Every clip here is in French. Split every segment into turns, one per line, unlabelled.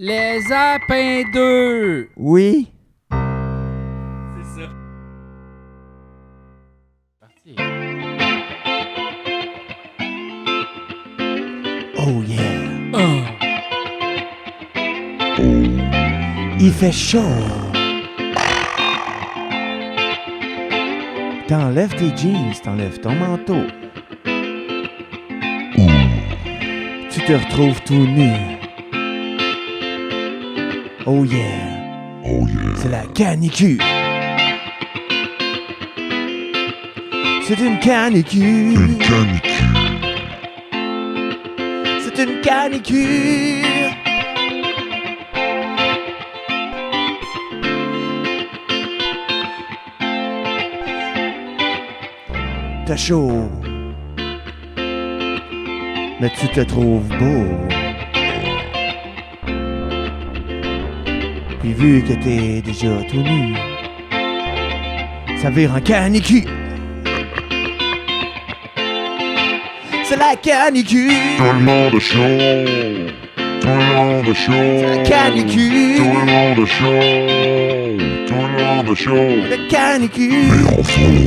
Les Apins 2!
Oui.
C'est ça. Parti.
Oh yeah.
Oh.
Il fait chaud. T'enlèves tes jeans, t'enlèves ton manteau. Tu te retrouves tout nu. Oh yeah.
Oh yeah.
C'est la canicule. C'est une canicule.
Une canicule.
C'est une canicule. T'as chaud. Mais tu te trouves beau. Puis vu que t'es déjà tout nu, ça vire en canicule. C'est la canicule.
Tout le monde est chaud. Tout le monde est chaud.
C'est la canicule.
Tout le monde est chaud. Tout le monde est chaud.
La canicule.
Mais au fond,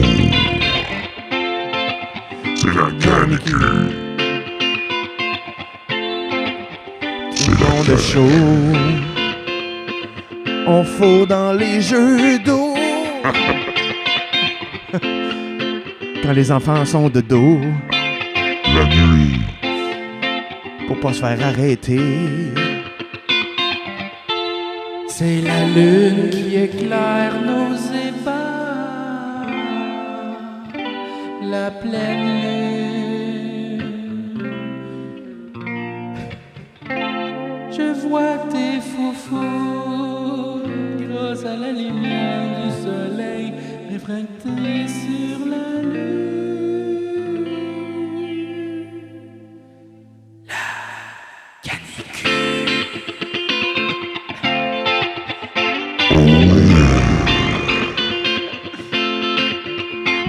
c'est la canicule. C'est
Tout le monde est chaud. On faut dans les jeux d'eau. Quand les enfants sont de dos,
La nuit,
pour pas se faire arrêter.
C'est la lune qui éclaire nos ébats. La pleine lune. Je vois tes foufous grâce à la lumière du soleil réfractée sur la lune.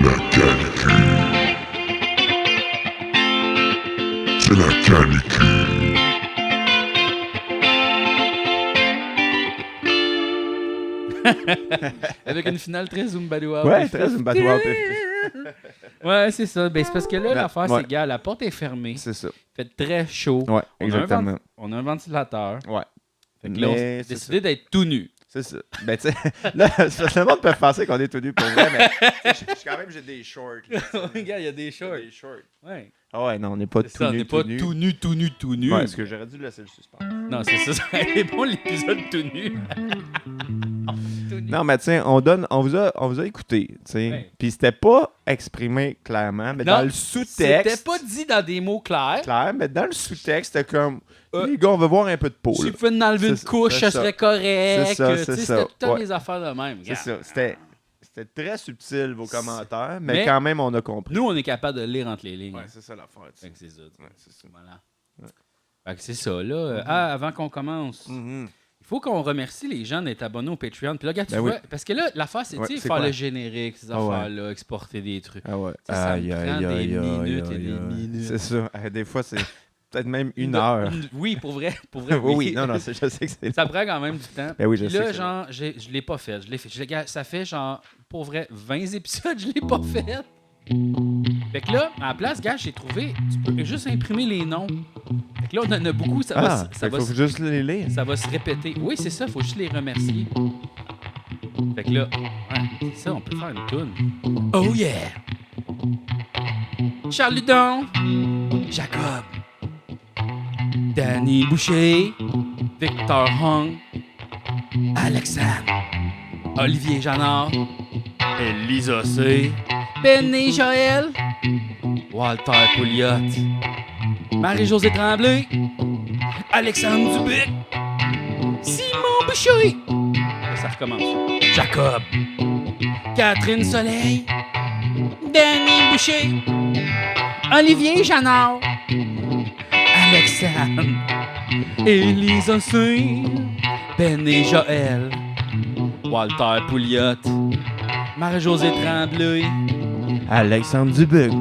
la canicule. C'est la canicule.
Avec une finale très Zumbadoua.
Ouais, très Zumbadoua.
Ouais, c'est ça. Ben, c'est parce que là, l'affaire,
ouais.
c'est gars, la porte est fermée.
C'est ça.
Il fait très chaud.
Ouais,
On a un
exactement.
on a un ventilateur.
Ouais.
Fait que là, on
Mais
a
c'est
décidé d'être tout nu.
C'est ça. Ben, tu sais, là, le monde peut penser qu'on est tout nu pour vrai, mais quand même, j'ai des shorts. Là,
Regarde, il y a des shorts.
des shorts.
Ouais.
Ah ouais, non, on n'est pas
C'est
tout
ça, on
nu.
n'est pas tout nu, tout nu, tout nu.
Ouais, parce que j'aurais dû laisser le suspens.
Non, c'est ça. Ça aurait été bon l'épisode tout nu. Tout nu.
Non, mais tiens, on vous a écouté, tu sais.
Ouais.
Puis c'était pas exprimé clairement, mais
Non,
dans le sous-texte.
C'était pas dit dans des mots clairs.
clair, mais dans le sous-texte, c'était comme
Euh,
les gars, on veut voir un peu de peau.
Si
Là.
vous pouvez en enlever une
C'est-
couche,
c'est
ça serait correct.
C'est ça,
Tu sais,
c'est ça.
C'était toutes
Ouais.
les affaires de même.
C'est
Regarde.
ça. C'était très subtil, vos commentaires, mais,
Mais-
quand même, on a compris.
Nous, on est capable de lire entre les lignes.
Ouais, c'est ça l'affaire. tu sais.
Fait que c'est ça.
Ouais, c'est ça.
Voilà.
Ouais.
Fait que c'est ça, là. Avant qu'on commence,
Mhm.
il faut qu'on remercie les gens d'être abonnés au Patreon. Puis là, regarde, tu
Ben
vois,
oui.
parce que là, l'affaire, c'est
Ouais,
tu sais,
c'est
faire
quoi?
le générique, ces
Ah ouais.
affaires-là, exporter des trucs.
Ah ouais.
Ça, ça me prend des minutes et des minutes.
C'est ça. Des fois, c'est peut-être même une heure.
Oui, pour vrai.
Oui, non, je sais que c'est...
Ça prend quand même du temps.
Ben oui, je
Puis
sais
là,
que c'est
genre, je l'ai pas fait. Ça fait genre, pour vrai, 20 épisodes, je l'ai pas fait. Fait que là, à la place, gars, j'ai trouvé, tu peux juste imprimer les noms. Fait que là, on en a beaucoup, ça va, ça va,
faut juste les lire.
ça va se répéter. Oui, c'est ça, faut juste les remercier. Fait que là, ouais, c'est ça, on peut faire une toune. Oh yeah! Charles Ludon, Jacob, Danny Boucher, Victor Hung, Alexandre, Olivier Janard, Elisa C, Benny Joël, Walter Pouliot, Marie-Josée Tremblay, Alexandre Dubuc, Simon Boucher. Là, ça recommence. Jacob, Catherine Soleil, Danny Boucher, Olivier Janard, Alexandre, Elisa C, Benny Joël, Walter Pouliot, Marie-Josée Tremblay,
Alexandre Dubuc,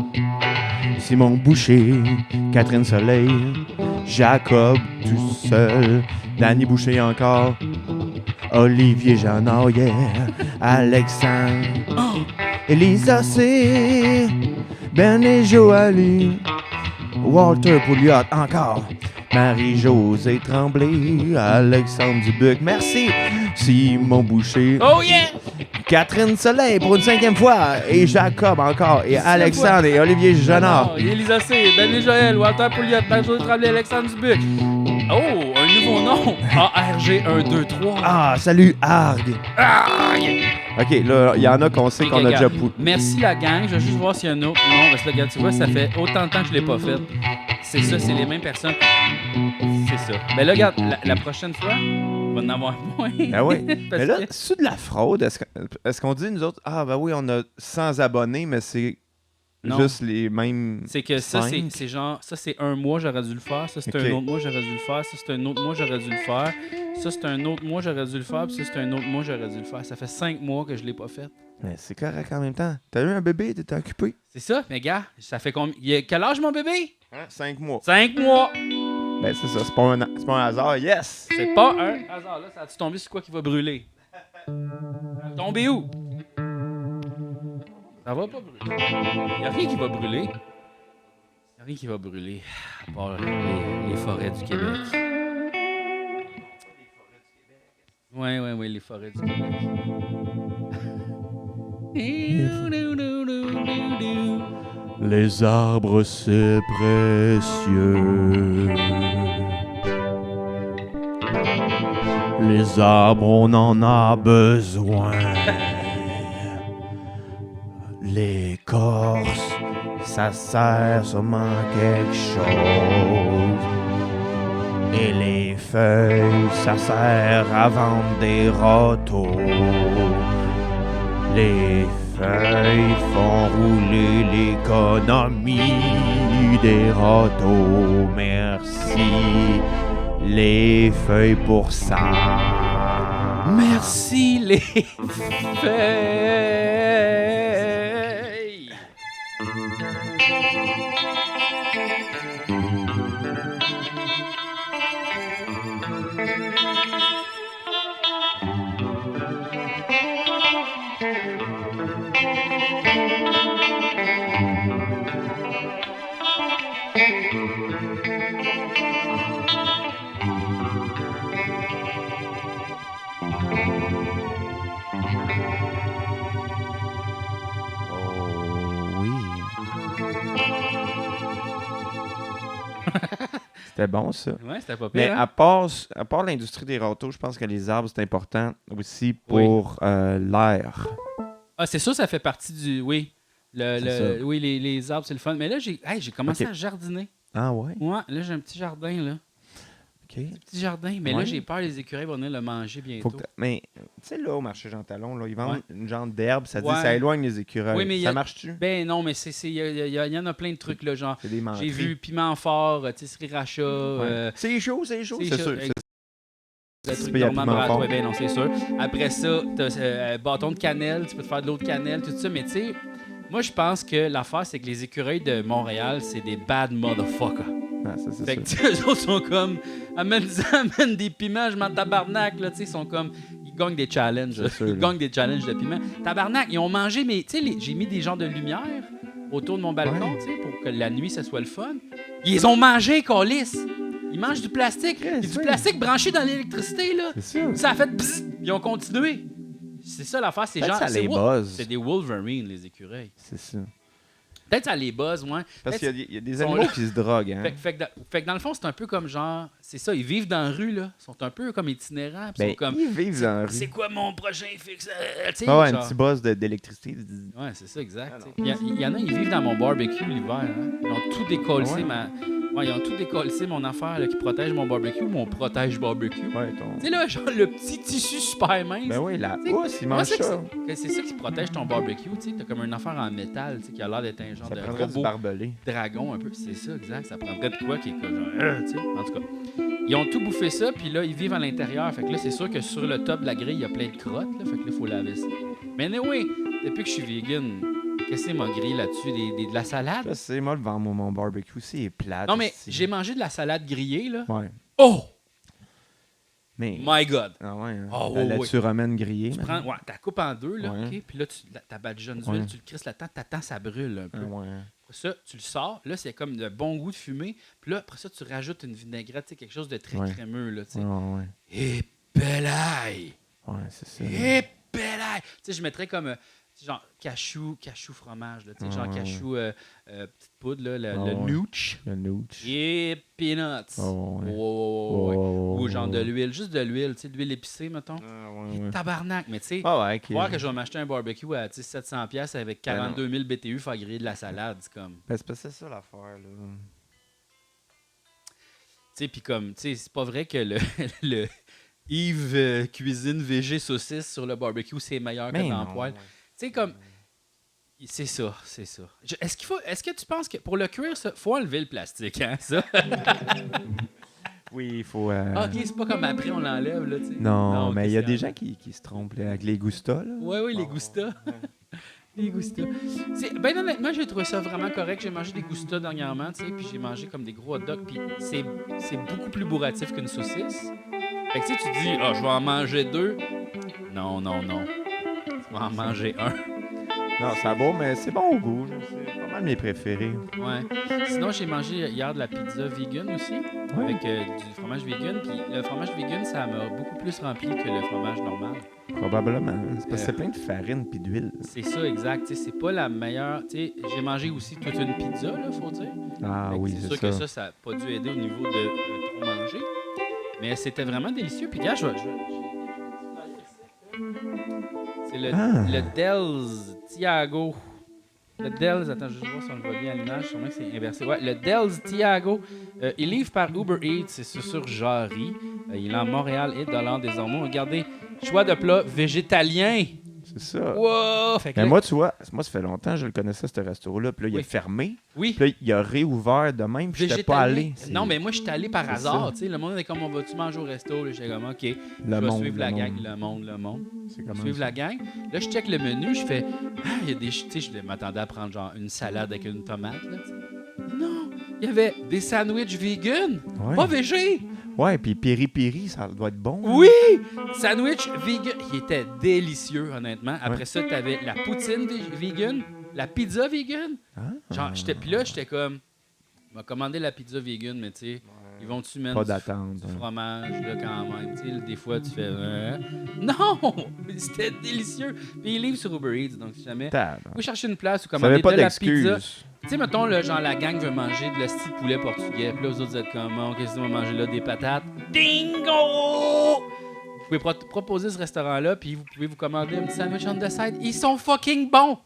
Simon Boucher, Catherine Soleil, Jacob tout seul, Danny Boucher encore. Olivier Jeannard, yeah. Alexandre. Elisa C. Ben et Joalie. Walter Pouliot encore. Marie-Josée Tremblay. Alexandre Dubuc. Merci. Simon Boucher.
Oh yeah!
Catherine Soleil pour une 5e fois. Et Jacob encore. Et Alexandre et Olivier Jeannard.
Elisa C, Ben Joël, Walter Pouliot, Marie-Josée Tremblay, Alexandre Dubuc. Oh, un nouveau nom. ARG 1, 2, 3.
Ah, salut Arg. OK, là, il y en a qu'on sait qu'on a déjà poussé.
Merci la gang. Je vais juste voir s'il y en a un autre. Non, parce que regarde, tu vois, ça fait autant de temps que je l'ai pas fait. C'est ça, c'est les mêmes personnes. C'est ça. Mais là, regarde, la prochaine fois, on va en avoir moins.
Ah oui. Mais là,
que...
c'est de la fraude. Est-ce qu'on dit, nous autres, ah ben oui, on a 100 abonnés, mais c'est juste les mêmes.
C'est que ça,
5.
c'est genre, ça c'est un mois, j'aurais dû le faire. Ça, c'est
Ok.
un autre mois, j'aurais dû le faire. Ça, c'est un autre mois, j'aurais dû le faire. Ça, c'est un autre mois, j'aurais dû le faire. Puis ça, c'est un autre mois, j'aurais dû le faire. Ça fait 5 mois que je l'ai pas fait.
Mais c'est correct en même temps. T'as eu un bébé, t'étais occupé.
C'est ça, mais gars, ça fait combien? Quel âge mon bébé?
5 mois.
5 mois!
Ben c'est ça, c'est pas un hasard, yes!
C'est pas un hasard. Là, ça a-tu tombé sur quoi qui va brûler? Tombé où? Ça va pas brûler. Y a rien qui va brûler. Y a rien qui va brûler. À part les forêts du Québec. Ouais, les forêts du Québec.
Les arbres, c'est précieux. Les arbres, on en a besoin. L'écorce, ça sert sûrement quelque chose. Et les feuilles, ça sert à vendre des râteaux. Les feuilles font rouler l'économie des râteaux. Merci les feuilles pour ça.
Merci les feuilles.
C'était bon, ça.
Ouais, c'était pas
Mais
pire.
à part l'industrie des râteaux, je pense que les arbres, c'est important aussi pour l'air.
Ah, c'est sûr, ça fait partie du... Oui, oui les arbres, c'est le fun. Mais là, j'ai commencé à jardiner.
Ah ouais?
Ouais, là, j'ai un petit jardin, là.
OK.
Un petit jardin. Mais là, j'ai peur, les écureuils vont venir le manger bientôt.
Mais, tu sais, là, au marché Jean Talon, là, ils vendent une genre d'herbe, ça dit
Ouais.
ça éloigne les écureuils.
Oui, mais
ça marche-tu?
Ben non, mais il y en a plein de trucs, là, genre...
C'est des menteries.
J'ai vu piment fort, tu sais, sriracha...
C'est chaud, c'est sûr.
Le
C'est
truc
pas, y a
normand,
piment fort.
ouais, ben non, c'est sûr. Après ça, t'as bâton de cannelle, tu peux te faire de l'eau de cannelle, tout ça. Mais tu sais, moi, je pense que l'affaire, c'est que les écureuils de Montréal, c'est des bad motherfuckers.
Ah, ça, c'est
Fait que,
sûr.
tu sais, eux autres sont comme, amène des piments, je m'en tabarnak, là, tu sais, ils sont comme, ils gagnent des challenges.
C'est sûr,
Ils
là.
gagnent des challenges de piments. Tabarnak, ils ont mangé, mais tu sais, j'ai mis des genres de lumière autour de mon balcon,
Ouais.
tu sais, pour que la nuit, ça soit le fun. Ils ont mangé, câlisse. Ils mangent du plastique.
Ouais,
Du
c'est
plastique branché dans l'électricité, là.
C'est sûr.
Ça a fait bzzz, ils ont continué. C'est ça l'affaire, c'est
Peut-être
genre.
ça les buzz.
C'est des Wolverine, les écureuils.
C'est ça.
Peut-être ça les buzz, ouais.
Parce
Peut-être
qu'il y a des
sont
animaux
là.
qui se droguent, hein?
Fait que dans le fond, c'est un peu comme genre. C'est ça, ils vivent dans la rue, là. Ils sont un peu comme itinérants. Puis ils
Ben,
sont comme.
ils vivent dans la rue.
C'est quoi mon prochain fixe? Tu sais,
Ah ouais, un
genre.
petit buzz d'électricité.
Ouais, c'est ça, exact.
Ah non.
tu sais. Il y en a, ils vivent dans mon barbecue l'hiver. Hein. Ils ont tout décollé,
Ah ouais?
ils ont tout décollé mon affaire là, qui protège mon barbecue, mon protège barbecue.
Ouais, ton...
Tu sais, là, genre le petit tissu super mince.
Ben oui, la
Tu sais,
housse, ils
moi,
mangent
c'est que
ça.
c'est ça qui protège ton barbecue. Tu sais, t'as comme une affaire en métal tu sais, qui a l'air d'être un genre
Ça
de
prendrait du
robot
barbelé.
dragon un peu. C'est ça, exact. Ça prendrait de quoi qui est comme genre, tu sais. En tout cas, ils ont tout bouffé ça, puis là, ils vivent à l'intérieur. Fait que là, c'est sûr que sur le top de la grille, il y a plein de crottes. Là, fait que là, il faut laver ça. Mais anyway, depuis que je suis vegan, qu'est-ce que c'est ma grille là-dessus? De la salade?
Je sais, moi, devant mon barbecue, c'est plate.
Non, mais
c'est-
j'ai mangé de la salade grillée, là.
Ouais.
Oh!
Mais...
My God!
Ah ouais, hein.
Oh,
la
ouais,
laitue romaine grillée.
Tu
man.
prends, t'as coupes en deux, là,
Ouais.
OK? Puis là, ta badigeonne d'huile,
Ouais.
tu le crisses là-dedans, t'attends, ça brûle un peu.
Ah ouais.
Après ça, tu le sors. Là, c'est comme de bon goût de fumée. Puis là, après ça, tu rajoutes une vinaigrette, tu sais, quelque chose de très
Ouais.
crémeux, là, tu sais.
Ouais.
Et pelaille!
Ouais, c'est ça.
Et pelaille! Tu sais, je mettrais comme, tu sais, genre, cachou fromage, là, tu sais, genre
Ouais.
cachou, petite poudre, là, le
Ouais.
nooch.
Le nooch.
Et peanuts.
Oh, ouais.
Ouais.
Oh,
Ou genre de
ouais.
l'huile, juste de l'huile, tu sais, de l'huile épicée, mettons.
Ah
Et
ouais.
tabarnak, mais tu sais,
Ah ouais, ok.
croire que je vais m'acheter un barbecue à 700$ avec
Ben non.
42 000 BTU, faire griller de la salade, c'est comme...
Ben, c'est parce que c'est ça l'affaire, là.
Tu sais, puis comme, tu sais, c'est pas vrai que le Yves cuisine VG saucisse sur le barbecue, c'est meilleur que
Mais
dans le
non,
poêle.
ouais.
Tu sais, comme... C'est ça. Est-ce que tu penses que pour le cuire, ça, faut enlever le plastique, hein, ça?
Oui, il faut...
Ah, OK, c'est pas comme après, on l'enlève, là, tu sais.
Non,
ok,
mais il y a
c'est
des
en-
gens qui se trompent là, avec les gustas, là.
Ouais, les Gustas. Les Gustas. Ben honnêtement, j'ai trouvé ça vraiment correct. J'ai mangé des Gustas dernièrement, tu sais, puis j'ai mangé comme des gros hot dogs, puis c'est beaucoup plus bourratif qu'une saucisse. Fait que tu sais, tu te dis, je vais en manger 2. Non. Tu vas en manger un.
Non, ça va, mais c'est bon au goût. là. C'est pas mal mes préférés.
Ouais. Sinon, j'ai mangé hier de la pizza vegan aussi, avec du fromage vegan, puis le fromage vegan, ça m'a beaucoup plus rempli que le fromage normal.
Probablement. C'est parce que c'est plein de farine puis d'huile.
C'est ça, exact. Tu sais, c'est pas la meilleure. Tu sais, j'ai mangé aussi toute une pizza, là, faut dire.
Ah
Fait que
oui,
c'est
c'est
sûr
ça.
que ça n'a pas dû aider au niveau de trop manger. Mais c'était vraiment délicieux. Puis, gars, c'est le Dells Tiago. Le Dells, attends, je vais voir si on le voit bien à l'image. Sûrement que c'est inversé. Ouais, le Dells Tiago. Il livre par Uber Eats. C'est sur Jarry. Il est en Montréal et Dollard des Ormeaux. Regardez, choix de plat végétalien.
C'est ça.
Wow! Fait que
Mais
là-
moi, tu vois, ça fait longtemps que je le connaissais, ce resto-là. Puis là, il
Oui.
a fermé.
oui.
Puis là, il a réouvert de même. Puis j'étais pas
Végétalien.
allé. C'est
Non, mais moi, j'étais allé par
c'est
hasard.
ça.
Tu sais, le monde est comme, on va-tu manger au resto? Là, j'étais comme, OK,
le
je vais
monde.
suivre la
le
gang.
monde.
Le monde.
C'est comment
Suivre
ça?
la gang. Là, je check le menu, je fais, il y a des... Tu sais, je m'attendais à prendre genre une salade avec une tomate. Là, tu sais. Non, il y avait des sandwichs vegan.
Ouais.
Pas végé.
Ouais, puis piri-piri, ça doit être bon.
Oui! Sandwich vegan. Il était délicieux, honnêtement. Après
Ouais.
ça, t'avais la poutine vegan, la pizza vegan.
Ah.
Genre, puis là, j'étais comme, on va commander la pizza vegan, mais tu sais, ils vont-tu mettre
Pas
du
d'attente.
du
hein.
fromage, là, quand même. Tu sais, des fois, tu fais, non! Mais c'était délicieux. Puis il livre sur Uber Eats, donc si jamais
Tabarnak.
vous cherchez une place ou
Ça
commander
avait pas
de la pizza.
d'excuses.
Tu sais, mettons, là, genre, la gang veut manger de la style poulet portugais. Puis là, vous autres, vous êtes comme, oh, qu'est-ce que tu vas manger là? Des patates. Dingo! Vous pouvez proposer ce restaurant-là, puis vous pouvez vous commander un petit sandwich on the side. Ils sont fucking bons!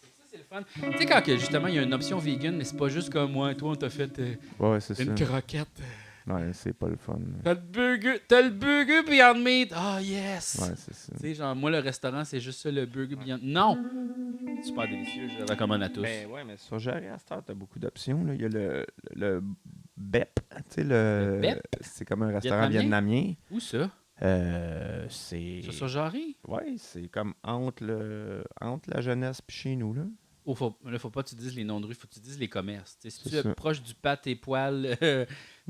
Ça, c'est le fun. Tu sais, quand que, justement, il y a une option vegan, mais c'est pas juste comme moi, toi, on t'a fait
Ouais, c'est ça.
une croquette.
Ouais, c'est pas le fun.
T'as le burger Beyond Meat. Ah, yes!
Ouais, c'est ça.
Tu sais, genre, moi, le restaurant, c'est juste ça, le burger Beyond... Non! Super délicieux, je le recommande à tous.
Ben ouais, mais sur Jarry à cette heure, t'as beaucoup d'options. Là. Il y a le BEP. Tu sais, le
BEP?
c'est comme un restaurant vietnamien.
Où ça?
C'est.
Ça sur Jarry?
Ouais, c'est comme entre la jeunesse puis chez nous, là.
Oh, faut pas que tu dises les noms de rue, faut que tu dises les commerces. Tu sais, si
C'est
tu es
ça.
proche du pâte et poil,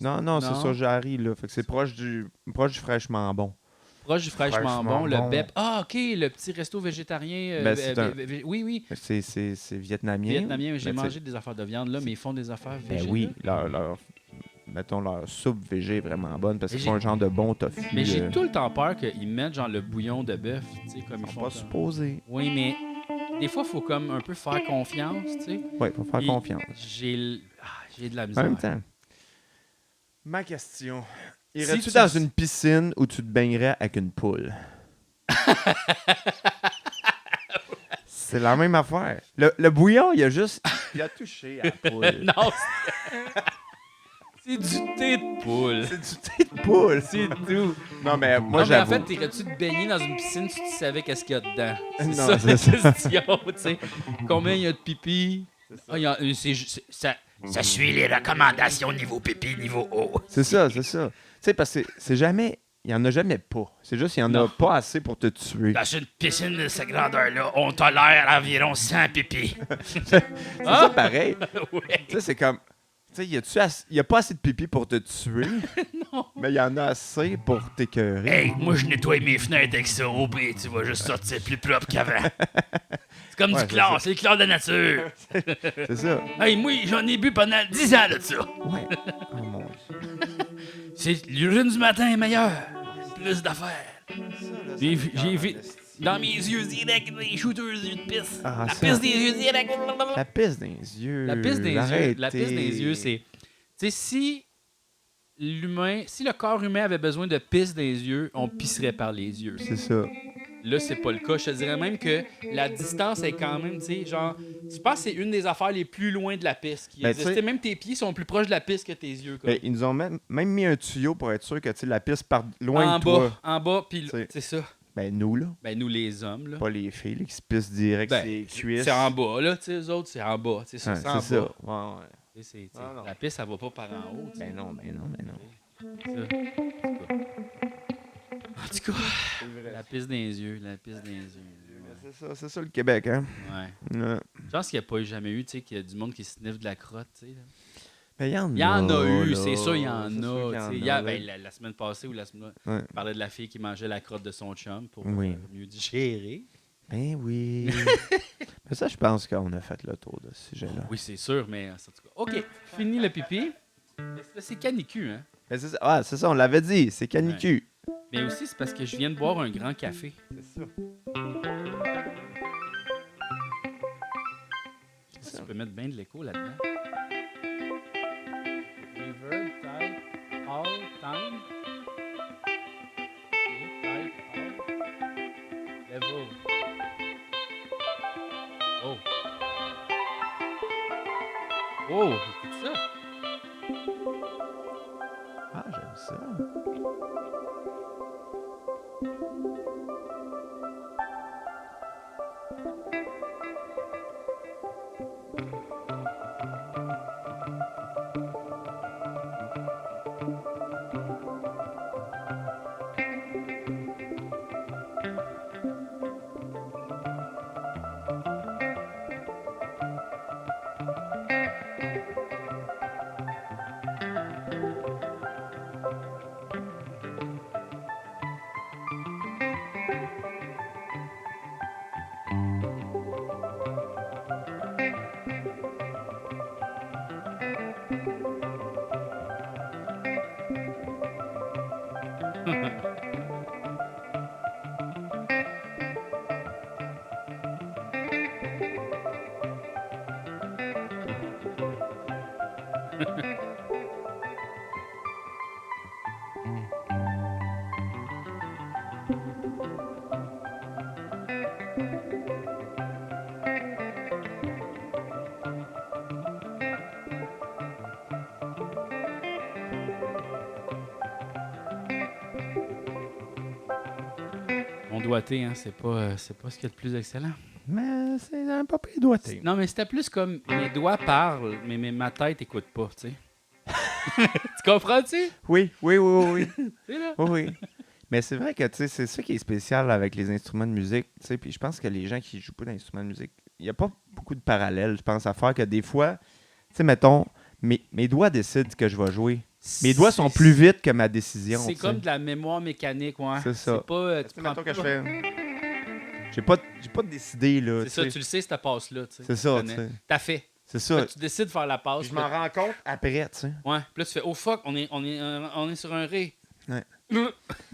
Non, c'est
Non.
sur Jarry, là. Fait que c'est proche du fraîchement bon.
proche du fraîchement
Fraîchement
bon, le
bon.
BEP. Ah, OK, le petit resto végétarien.
Ben, c'est un-
Oui,
C'est vietnamien.
vietnamien. J'ai
Ben, tu sais,
mangé des affaires de viande, là, mais ils font des affaires
Ben
végé.
oui,
là.
mettons, leur soupe végé est vraiment bonne parce
Mais
qu'ils font un genre de bon tofu.
Mais j'ai tout le temps peur qu'ils mettent genre le bouillon de bœuf, tu sais, comme ils
Ils
font.
sont pas supposés.
Oui, mais des fois, il faut comme un peu faire confiance, tu sais.
Ouais, faut faire
Puis,
confiance.
J'ai de la
En
misère.
même temps, ma question.
Si
Irais-tu
tu-
dans une piscine où tu te baignerais avec une poule? C'est la même affaire. Le bouillon, il a touché à la poule.
Non, c'est du thé de poule.
C'est du thé de poule.
C'est tout.
Non, mais moi,
Non, mais en
j'avoue.
fait, irais-tu te baigner dans une piscine si tu savais qu'est-ce qu'il y a dedans? C'est
Non,
ça
c'est ça.
la question, tu sais. Combien il y a de pipi? Ah, ça suit les recommandations niveau pipi, niveau eau.
C'est ça. Tu sais, parce que c'est jamais... Il n'y en a jamais pas. C'est juste qu'il n'y en
Non.
a pas assez pour te tuer.
Dans une piscine de cette grandeur-là, on tolère environ 100 pipis.
C'est ça pareil.
Ouais.
Tu sais, c'est comme... Tu sais, y a pas assez de pipi pour te tuer,
Non.
mais il y en a assez pour t'écœurer.
Hey, moi, je nettoie mes fenêtres avec ça, au pire, tu vas juste sortir plus propre qu'avant. C'est comme
Ouais,
du chlore, c'est le chlore de la nature.
C'est ça.
Hey, moi, j'en ai bu pendant 10 ans de ça.
Ouais. Oh mon Dieu.
C'est l'urine du matin est meilleure. Plus d'affaires. J'ai vu dans mes yeux direct des shooters de pisse.
Ah,
La
ça.
pisse des yeux direct.
La pisse dans les yeux.
La pisse des yeux.
Arrêtez.
La pisse des yeux, c'est. Tu sais, si le corps humain avait besoin de pisse des yeux, on pisserait par les yeux.
C'est ça.
Là, c'est pas le cas. Je te dirais même que la distance est quand même, tu sais, genre, je pense que c'est une des affaires les plus loin de la piste qui
Ben,
existe.
tu sais-
Même tes pieds sont plus proches de la piste que tes yeux. Quoi.
Ben, ils nous ont même mis un tuyau pour être sûr que tu sais, la piste part loin
en
de
bas,
toi.
en bas, puis
T'sais.
c'est ça.
Ben, nous, là.
Ben, nous, les hommes, là.
Pas les filles là, qui se pissent direct
Ben,
sur les cuisses.
c'est en bas, là, tu sais, eux autres, c'est en bas. C'est ça,
Ouais,
c'est en
c'est
bas.
ça. Ouais, ouais.
Tu sais, c'est-
Ah, non.
la piste, elle va pas par en haut. Tu sais.
Ben non, ben non, ben non.
En tout cas, la piste dans les yeux, la piste dans les yeux.
C'est ça le Québec, hein?
Ouais.
Ouais.
Je pense qu'il n'y a pas jamais eu, tu sais, qu'il y a du monde qui sniffe de la crotte, tu sais. là.
Ben, il y en a.
Il y en a eu,
là.
c'est ça, il y en
C'est sûr
a.
qu'il y en
tu sais.
a,
Hier,
là.
ben, la semaine passée ou la semaine,
Ouais.
on parlait de la fille qui mangeait la crotte de son chum pour
Oui.
mieux digérer.
Ben oui. Mais ça, je pense qu'on a fait le tour de ce sujet-là.
Oui, c'est sûr, mais en tout cas. OK, fini le pipi. Là, c'est canicu, hein?
Ben, c'est ça. Ah, c'est ça, on l'avait dit. C'est canicu.
Mais aussi, c'est parce que je viens de boire un grand café.
C'est ça.
Tu peux mettre bien de l'écho là-dedans. Reverb, type, all, time. Okay, type, all. Level. Oh. Oh, écoute ça.
Ah, j'aime ça.
Mon doigté, hein, c'est pas ce qu'il y a de plus excellent.
Mais c'est un pas pire doigté.
Non, mais c'était plus comme mes doigts parlent, mais ma tête écoute pas, tu sais. Tu comprends-tu?
Oui, oui, oui, oui.
Tu sais, là?
Oui, oui. Mais c'est vrai que tu sais, c'est ça qui est spécial avec les instruments de musique. Tu sais, puis je pense que les gens qui jouent pas d'instruments de musique, il n'y a pas beaucoup de parallèles, je pense, à faire que des fois, tu sais, mettons, mes doigts décident que je vais jouer. Mes doigts sont plus vite que ma décision.
C'est
tu
comme
sais.
de la mémoire mécanique, ouais.
C'est ça.
C'est pas.
Tu
Tu
sais,
prends
mettons que je
pas-
fais. J'ai pas décidé, là.
C'est ça,
tu
tu le sais, cette passe-là. Tu sais.
C'est ça, tu sais.
T'as fait.
C'est ça.
Là, tu décides de faire la passe.
Puis je m'en rends compte après, tu sais.
Ouais. Puis là, tu fais, oh fuck, on est sur un ré.
Ouais.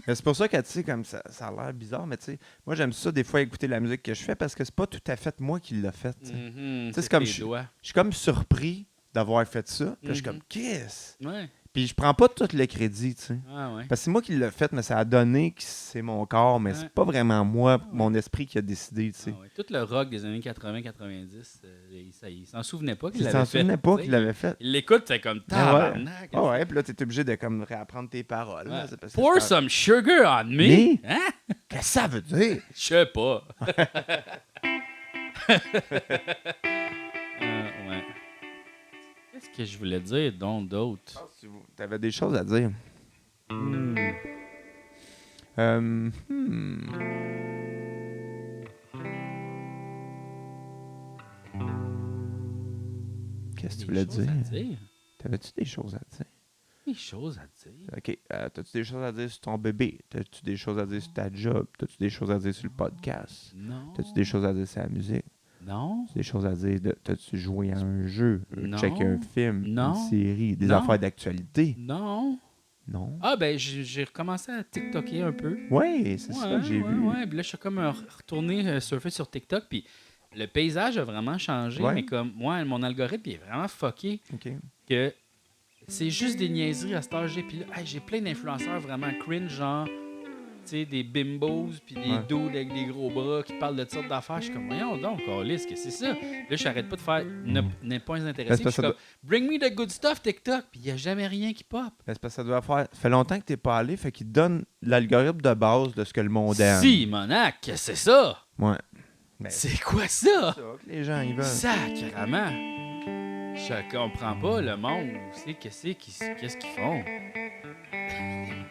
Mais c'est pour ça que, tu sais, comme ça a l'air bizarre, mais tu sais, moi, j'aime ça des fois écouter la musique que je fais parce que c'est pas tout à fait moi qui l'a fait, tu sais.
Mhm,
c'est comme
tes
je-
doigts.
Je suis comme surpris d'avoir fait ça. Puis là, je suis
Mhm.
comme, qu'est-ce?
Ouais.
Puis je prends pas tout le crédit, tu sais.
Ah, ouais.
Parce que c'est moi qui l'ai fait, mais ça a donné que c'est mon corps, mais
Ouais.
c'est pas vraiment moi, mon esprit qui a décidé, tu sais.
Ah ouais. Tout le rock des années 80-90, il s'en souvenait pas qu'il
Il
l'avait
s'en
fait.
souvenait pas
tu sais.
qu'il l'avait fait.
Il l'écoute, c'est comme tabarnak.
Ah ouais, puis là, t'es obligé de comme réapprendre tes paroles. là.
Ouais.
C'est parce que
Pour
c'est
some sugar on me.
Me?
Hein?
Qu'est-ce que ça veut dire?
Je sais pas. Ouais. Qu'est-ce que je voulais dire, donc d'autres?
T'avais des choses à dire. Euh, Qu'est-ce que tu voulais
Des choses
dire?
à dire?
T'avais-tu des choses à dire?
Des choses à dire.
OK. T'as-tu des choses à dire sur ton bébé? T'as-tu des choses à dire sur ta job? T'as-tu des choses à dire sur le podcast?
Non.
T'as-tu des choses à dire sur la musique?
Non.
T'as-tu des choses à dire t'as-tu joué à un jeu?
Non.
Checker un film?
Non.
Une série? Des
Non.
affaires d'actualité?
Non.
Non.
Ah, ben, j'ai recommencé à TikToker un peu.
Ouais, c'est ça, j'ai vu.
Ouais, puis là, je suis comme retourné surfer sur TikTok, puis le paysage a vraiment changé,
Ouais.
mais comme, moi, mon algorithme il est vraiment fucké,
OK.
que c'est juste des niaiseries à cet âge. Puis là, hey, j'ai plein d'influenceurs vraiment cringe, genre, tu sais, des bimbos, puis des
Ouais.
dudes avec des gros bras qui parlent de toutes sortes d'affaires. Je suis comme, voyons donc, câlisse, qu'est-ce que c'est ça? Là, je n'arrête pas de faire ne pas les intéresser.
Ben,
Je suis comme, bring me the good stuff, TikTok, puis il n'y a jamais rien qui pop.
C'est parce que ça doit faire. Ça fait longtemps que t'es pas allé, fait qu'il te donne l'algorithme de base de ce que le monde aime.
Si, monac, qu'est-ce que c'est ça?
Ouais. Ben,
C'est quoi ça?
ça que les gens, ils veulent.
Sacrement! Je comprends pas le monde. Qu'est-ce qu'ils font?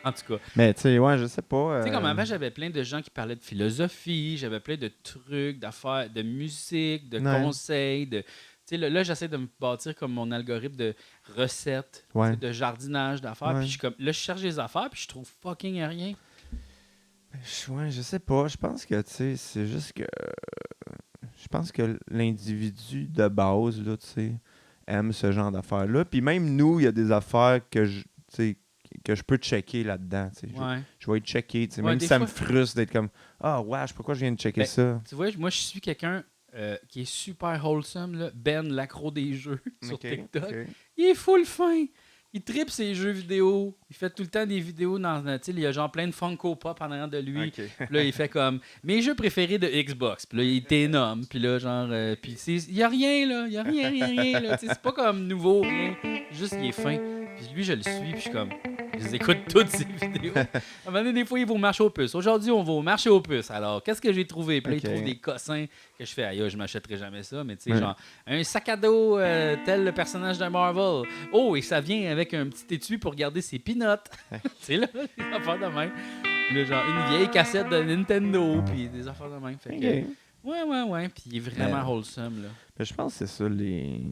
En tout cas,
Mais tu sais, ouais, je sais pas.
tu sais, comme avant, j'avais plein de gens qui parlaient de philosophie, j'avais plein de trucs, d'affaires, de musique, de
Ouais.
conseils, de. Tu sais, là, j'essaie de me bâtir comme mon algorithme de recettes,
Ouais.
tu sais, de jardinage, d'affaires.
Ouais.
Puis je suis comme, là, je cherche des affaires, puis je trouve fucking rien.
Ouais, je sais pas. Je pense que, tu sais, c'est juste que. Je pense que l'individu de base, là, tu sais, aime ce genre d'affaires-là. Puis même nous, il y a des affaires que tu sais, que je peux checker là-dedans. Tu sais.
Ouais.
Je vais y checker. Tu sais,
Ouais,
même
des
si ça
fois-
me frustre d'être comme ah, wesh, pourquoi je viens de checker
Ben,
ça?
Tu vois, moi, je suis quelqu'un qui est super wholesome, là. Ben, l'accro des jeux sur
Ok,
TikTok.
ok.
Il est full fin. Il tripe ses jeux vidéo. Il fait tout le temps des vidéos dans. Tu sais, il y a genre plein de Funko Pop en arrière de lui.
Ok.
Puis là, il fait comme mes jeux préférés de Xbox. Puis là, il t'énomme. Puis là, genre. Puis il y a rien, là. Il y a rien, là. Tu sais, c'est pas comme nouveau, rien. Juste, il est fin. Puis lui, je le suis. Puis je suis comme. Je les écoute toutes ces vidéos. À un moment donné, des fois, il va au marché aux puces. Aujourd'hui, on va au marché aux puces. Alors, qu'est-ce que j'ai trouvé? Puis là,
Ok.
il trouve des cossins que je fais. Aïe, je m'achèterai jamais ça. Mais tu sais,
Ouais.
genre, un sac à dos tel le personnage de Marvel. Oh, et ça vient avec un petit étui pour garder ses peanuts. Tu sais, là, des affaires de même. Puis là, genre, une vieille cassette de Nintendo. Puis des affaires de même. Fait que,
Ok.
ouais. Puis il est vraiment
Mais-
wholesome, là.
Mais je pense que c'est ça les.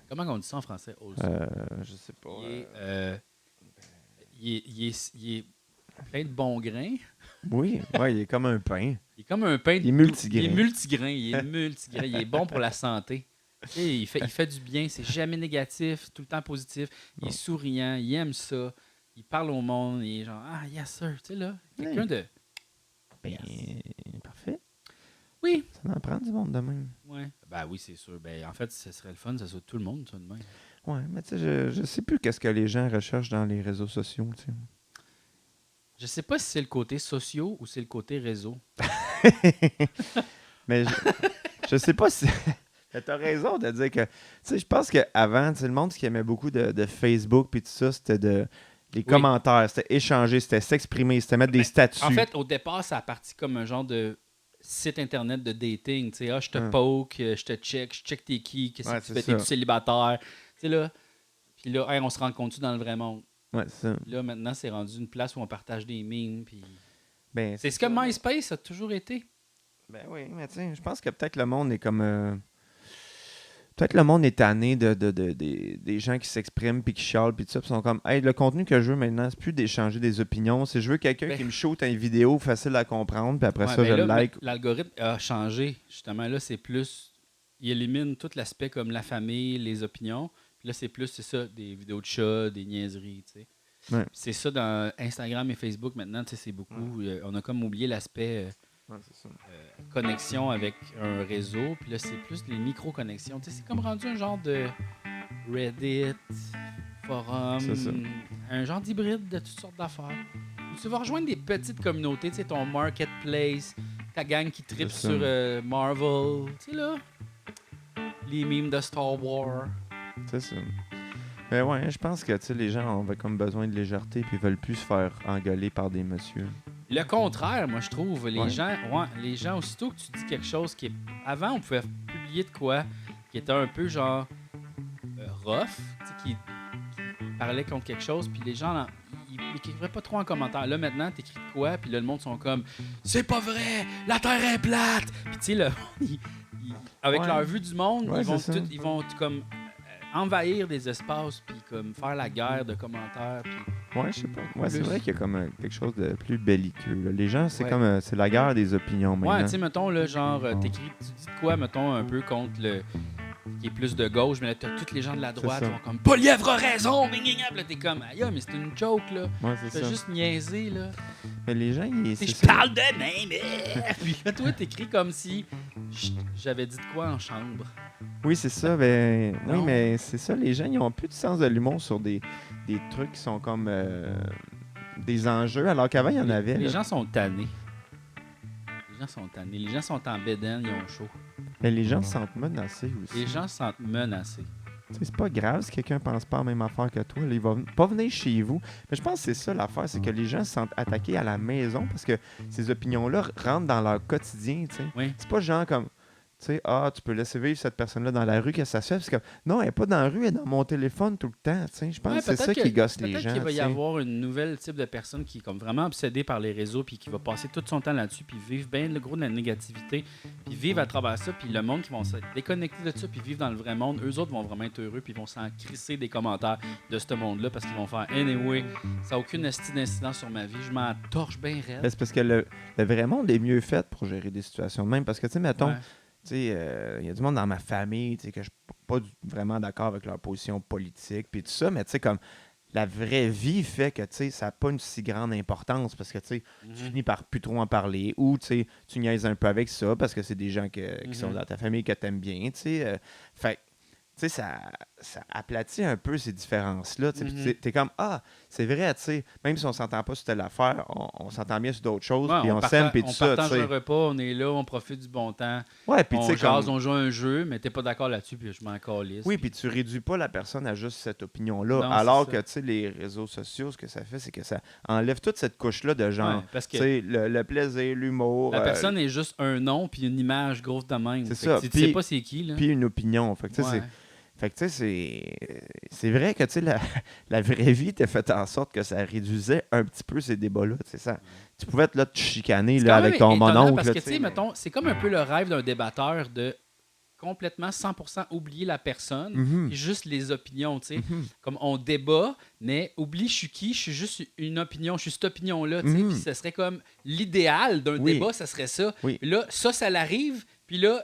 Comment on dit ça en français? Wholesome.
Je sais pas.
Il est plein de bons grains.
Oui, ouais, il est comme un pain.
Il est comme un pain.
Il est multigrain.
Il est multigrain. Il est bon pour la santé. Tu sais, il fait du bien. C'est jamais négatif. Tout le temps positif. Il est souriant. Il aime ça. Il parle au monde. Il est genre, ah, yes, sir. Tu sais, là, quelqu'un de.
Ben, parfait.
Oui.
Ça en prend du monde de même.
Ouais. Ben oui, c'est sûr. Ben, en fait, ce serait le fun. Ça soit tout le monde, ça, de même.
Ouais, mais tu sais, je sais plus qu'est-ce que les gens recherchent dans les réseaux sociaux, tu sais.
Je sais pas si c'est le côté sociaux ou c'est le côté réseau.
Mais je sais pas si. T'as raison de dire que. Tu sais, je pense qu'avant, tu sais, le monde ce qui aimait beaucoup de Facebook puis tout ça, c'était les commentaires, c'était échanger, c'était s'exprimer, c'était mettre des statuts.
En fait, au départ, ça a parti comme un genre de site internet de dating. Tu sais, je te poke, je te check, je check t'es qui, qu'est-ce
Ouais,
que tu
c'est
fais,
ça.
t'es-tu célibataire. Tu sais, là. Puis là, hey, on se rencontre dans le vrai monde.
Ouais, c'est ça.
Là, maintenant, c'est rendu une place où on partage des memes. Puis...
Ben,
C'est ce que MySpace a toujours été.
Ben oui, mais tu sais, je pense que peut-être le monde est comme. Peut-être le monde est tanné des gens qui s'expriment puis qui chialent puis tout ça. Puis sont comme, hey, le contenu que je veux maintenant, c'est plus d'échanger des opinions. C'est je veux quelqu'un
Ben-
qui me shoot une vidéo facile à comprendre. Puis après
Ouais,
ça,
ben
je
là,
le like.
l'algorithme a changé. Justement, là, c'est plus. Il élimine tout l'aspect comme la famille, les opinions. Puis là, c'est plus, c'est ça, des vidéos de chats, des niaiseries, tu sais.
Ouais.
C'est ça dans Instagram et Facebook maintenant, tu sais, c'est beaucoup. On a comme oublié l'aspect
Ouais, c'est ça.
connexion avec un réseau. Puis là, c'est plus les micro-connexions. Tu sais, c'est comme rendu un genre de Reddit, forum,
C'est ça.
un genre d'hybride de toutes sortes d'affaires. Où tu vas rejoindre des petites communautés, tu sais, ton marketplace, ta gang qui tripe
C'est ça.
sur Marvel, tu sais là, les memes de Star Wars.
C'est ça. Mais ouais, je pense que tu sais, les gens ont comme besoin de légèreté puis veulent plus se faire engueuler par des messieurs.
Le contraire, moi, je trouve. Les
Ouais.
gens, aussitôt que tu dis quelque chose qui est... Avant, on pouvait publier de quoi qui était un peu genre rough, tu sais, qui parlait contre quelque chose, puis les gens, ils n'écrivaient pas trop en commentaire. Là, maintenant, t'écris de quoi, puis là, le monde sont comme « C'est pas vrai! La Terre est plate! » Puis tu sais, avec
Ouais.
leur vue du monde,
Ouais,
ils vont
c'est ça.
comme envahir des espaces, puis comme faire la guerre de commentaires, puis...
Ouais, je sais pas. Ouais, c'est
Plus.
vrai qu'il y a comme quelque chose de plus belliqueux. Là. Les gens, c'est
Ouais.
comme c'est la guerre des opinions maintenant.
Ouais, tu sais, mettons, là, genre, tu dis de quoi, mettons, un peu contre le... qui est plus de gauche, mais là, t'as tous les gens de la droite
ça.
qui vont comme « Polièvre a raison! » Puis là, t'es comme « Aïe, mais c'est une joke, là.
Ouais, c'est
T'as
ça.
juste niaisé, là.
Mais les gens, c'est
Je
ça.
parle de même! Puis là, toi, t'écris comme si j'avais dit de quoi en chambre.
Oui, c'est ça. Ben, oui,
Non.
mais c'est ça. Les gens, ils ont plus de sens de l'humour sur des trucs qui sont comme des enjeux, alors qu'avant, il y en avait.
Les
là.
gens sont tannés. Les gens sont tannés. Les gens sont en bédaine, ils ont chaud.
Mais les gens se sentent menacés aussi.
Les gens se sentent menacés.
Tu sais, c'est pas grave si quelqu'un pense pas la même affaire que toi. Là, il va pas venir chez vous. Mais je pense que c'est ça l'affaire, c'est que les gens se sentent attaqués à la maison parce que ces opinions-là rentrent dans leur quotidien. Tu sais.
Oui.
C'est pas genre comme, tu sais, tu peux laisser vivre cette personne-là dans la rue, que ça se fait. Parce que non, elle est pas dans la rue, elle est dans mon téléphone tout le temps. Tu sais. Je pense
Ouais,
que c'est
peut-être
ça qui gosse les
peut-être
gens.
qu'il va y
tu sais.
avoir une nouvelle type de personne qui est comme vraiment obsédée par les réseaux puis qui va passer tout son temps là-dessus puis vivre bien le gros de la négativité puis vivre à travers ça puis le monde qui vont se déconnecter de ça puis vivre dans le vrai monde, eux autres vont vraiment être heureux puis ils vont s'en crisser des commentaires de ce monde-là parce qu'ils vont faire « Anyway, ça n'a aucune d'incidence sur ma vie, je m'en torche bien raide.
Ben, c'est parce que le vrai monde est mieux fait pour gérer des situations de même. Parce que, tu sais, mettons,
Ouais.
tu sais, il y a du monde dans ma famille, tu sais, que je suis pas vraiment d'accord avec leur position politique, puis tout ça, mais tu sais, comme la vraie vie fait que, tu sais, ça n'a pas une si grande importance parce que, tu sais, tu finis par plus trop en parler ou, tu sais, tu niaises un peu avec ça parce que c'est des gens qui sont dans ta famille que tu aimes bien, tu sais. Fait tu sais, ça aplatit un peu ces différences-là. Tu sais, t'es comme, c'est vrai, tu sais, même si on s'entend pas sur telle affaire, on s'entend bien sur d'autres choses,
Ouais,
puis on s'aime, puis tout ça,
on
tu
partage
sais.
un repas, on est là, on profite du bon temps.
Ouais, puis tu
On
sais,
jase,
comme...
on joue à un jeu, mais t'es pas d'accord là-dessus, puis je m'en calisse.
Oui, puis tu réduis pas la personne à juste cette opinion-là.
Non,
Alors
c'est
que, tu sais, les réseaux sociaux, ce que ça fait, c'est que ça enlève toute cette couche-là de genre,
Ouais, parce
tu
que
sais, le plaisir, l'humour.
la personne est juste un nom puis une image grosse de même.
C'est
Fait
ça.
que tu sais pas c'est qui, là.
Puis une opinion. Fait que, tu sais,
Ouais.
fait que, tu sais, c'est vrai que, tu sais, la vraie vie t'a fait en sorte que ça réduisait un petit peu ces débats-là, tu sais, ça. Tu pouvais être là te chicaner
C'est
là,
quand même
avec ton
étonnant
mononcle.
parce
là,
que, tu sais,
mais-
mettons, c'est comme un peu le rêve d'un débatteur de complètement 100% oublier la personne
Mhm.
et juste les opinions, tu sais.
Mhm.
Comme on débat, mais oublie je suis qui, je suis juste une opinion, je suis cette opinion-là, tu sais.
Mhm.
Puis ce serait comme l'idéal d'un
Oui.
débat, ça serait ça.
Oui.
Puis là, ça l'arrive, puis là,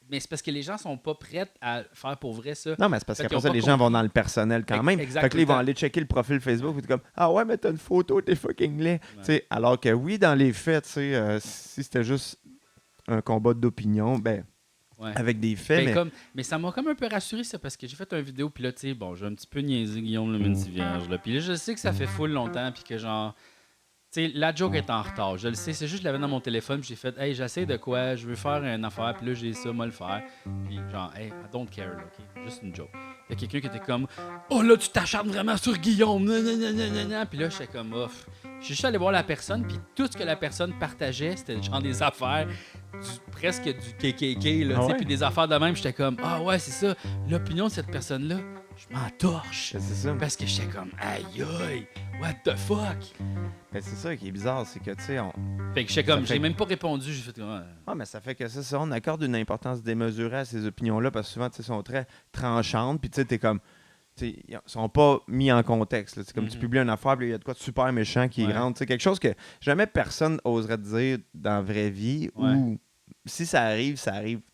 mais c'est parce que les gens sont pas prêts à faire pour vrai ça.
Non, mais c'est parce
Fait
qu'après
qu'ils ont
ça,
pas
les gens vont
compris.
dans le personnel quand même.
Exact,
Fait que là, ils
tout le
vont
temps.
aller checker le profil Facebook, puis t'es comme, ah ouais, mais t'as une photo, t'es fucking laid. Tu sais, alors que oui, dans les faits, tu sais, si c'était juste un combat d'opinion, ben,
Ouais.
avec des faits,
Ben,
mais...
mais ça m'a comme un peu rassuré ça parce que j'ai fait une vidéo puis là tu sais bon j'ai un petit peu niaisé Guillaume le Minty Vierge là puis là je sais que ça fait full longtemps puis que genre tu sais la joke est en retard je le sais c'est juste je l'avais dans mon téléphone puis j'ai fait hey j'essaie de quoi je veux faire une affaire puis là j'ai ça moi le faire puis genre hey I don't care là, ok juste une joke il y a quelqu'un qui était comme oh là tu t'acharnes vraiment sur Guillaume nanana. Puis là j'étais comme off je suis juste allé voir la personne puis tout ce que la personne partageait c'était genre des affaires presque du KKK, là, tu sais,
ouais?
puis des affaires de même, j'étais comme, ah ouais, c'est ça, l'opinion de cette personne-là, je m'en torche.
Ben, c'est ça.
Parce que j'étais comme, aïe aïe, what the fuck?
Ben, c'est ça qui est bizarre, c'est que, tu sais,
Fait que j'étais comme,
Ça fait-
j'ai même pas répondu, j'ai fait, ouais.
Ah, mais ça fait que c'est ça, on accorde une importance démesurée à ces opinions-là parce que souvent, tu sais, sont très tranchantes, puis tu sais, t'es comme... tu sais, ils sont pas mis en contexte. Là. C'est comme tu publies une affaire, puis il y a de quoi de super méchant qui
Ouais.
rentre. Tu sais, quelque chose que jamais personne oserait te dire dans la vraie vie, ou si ça arrive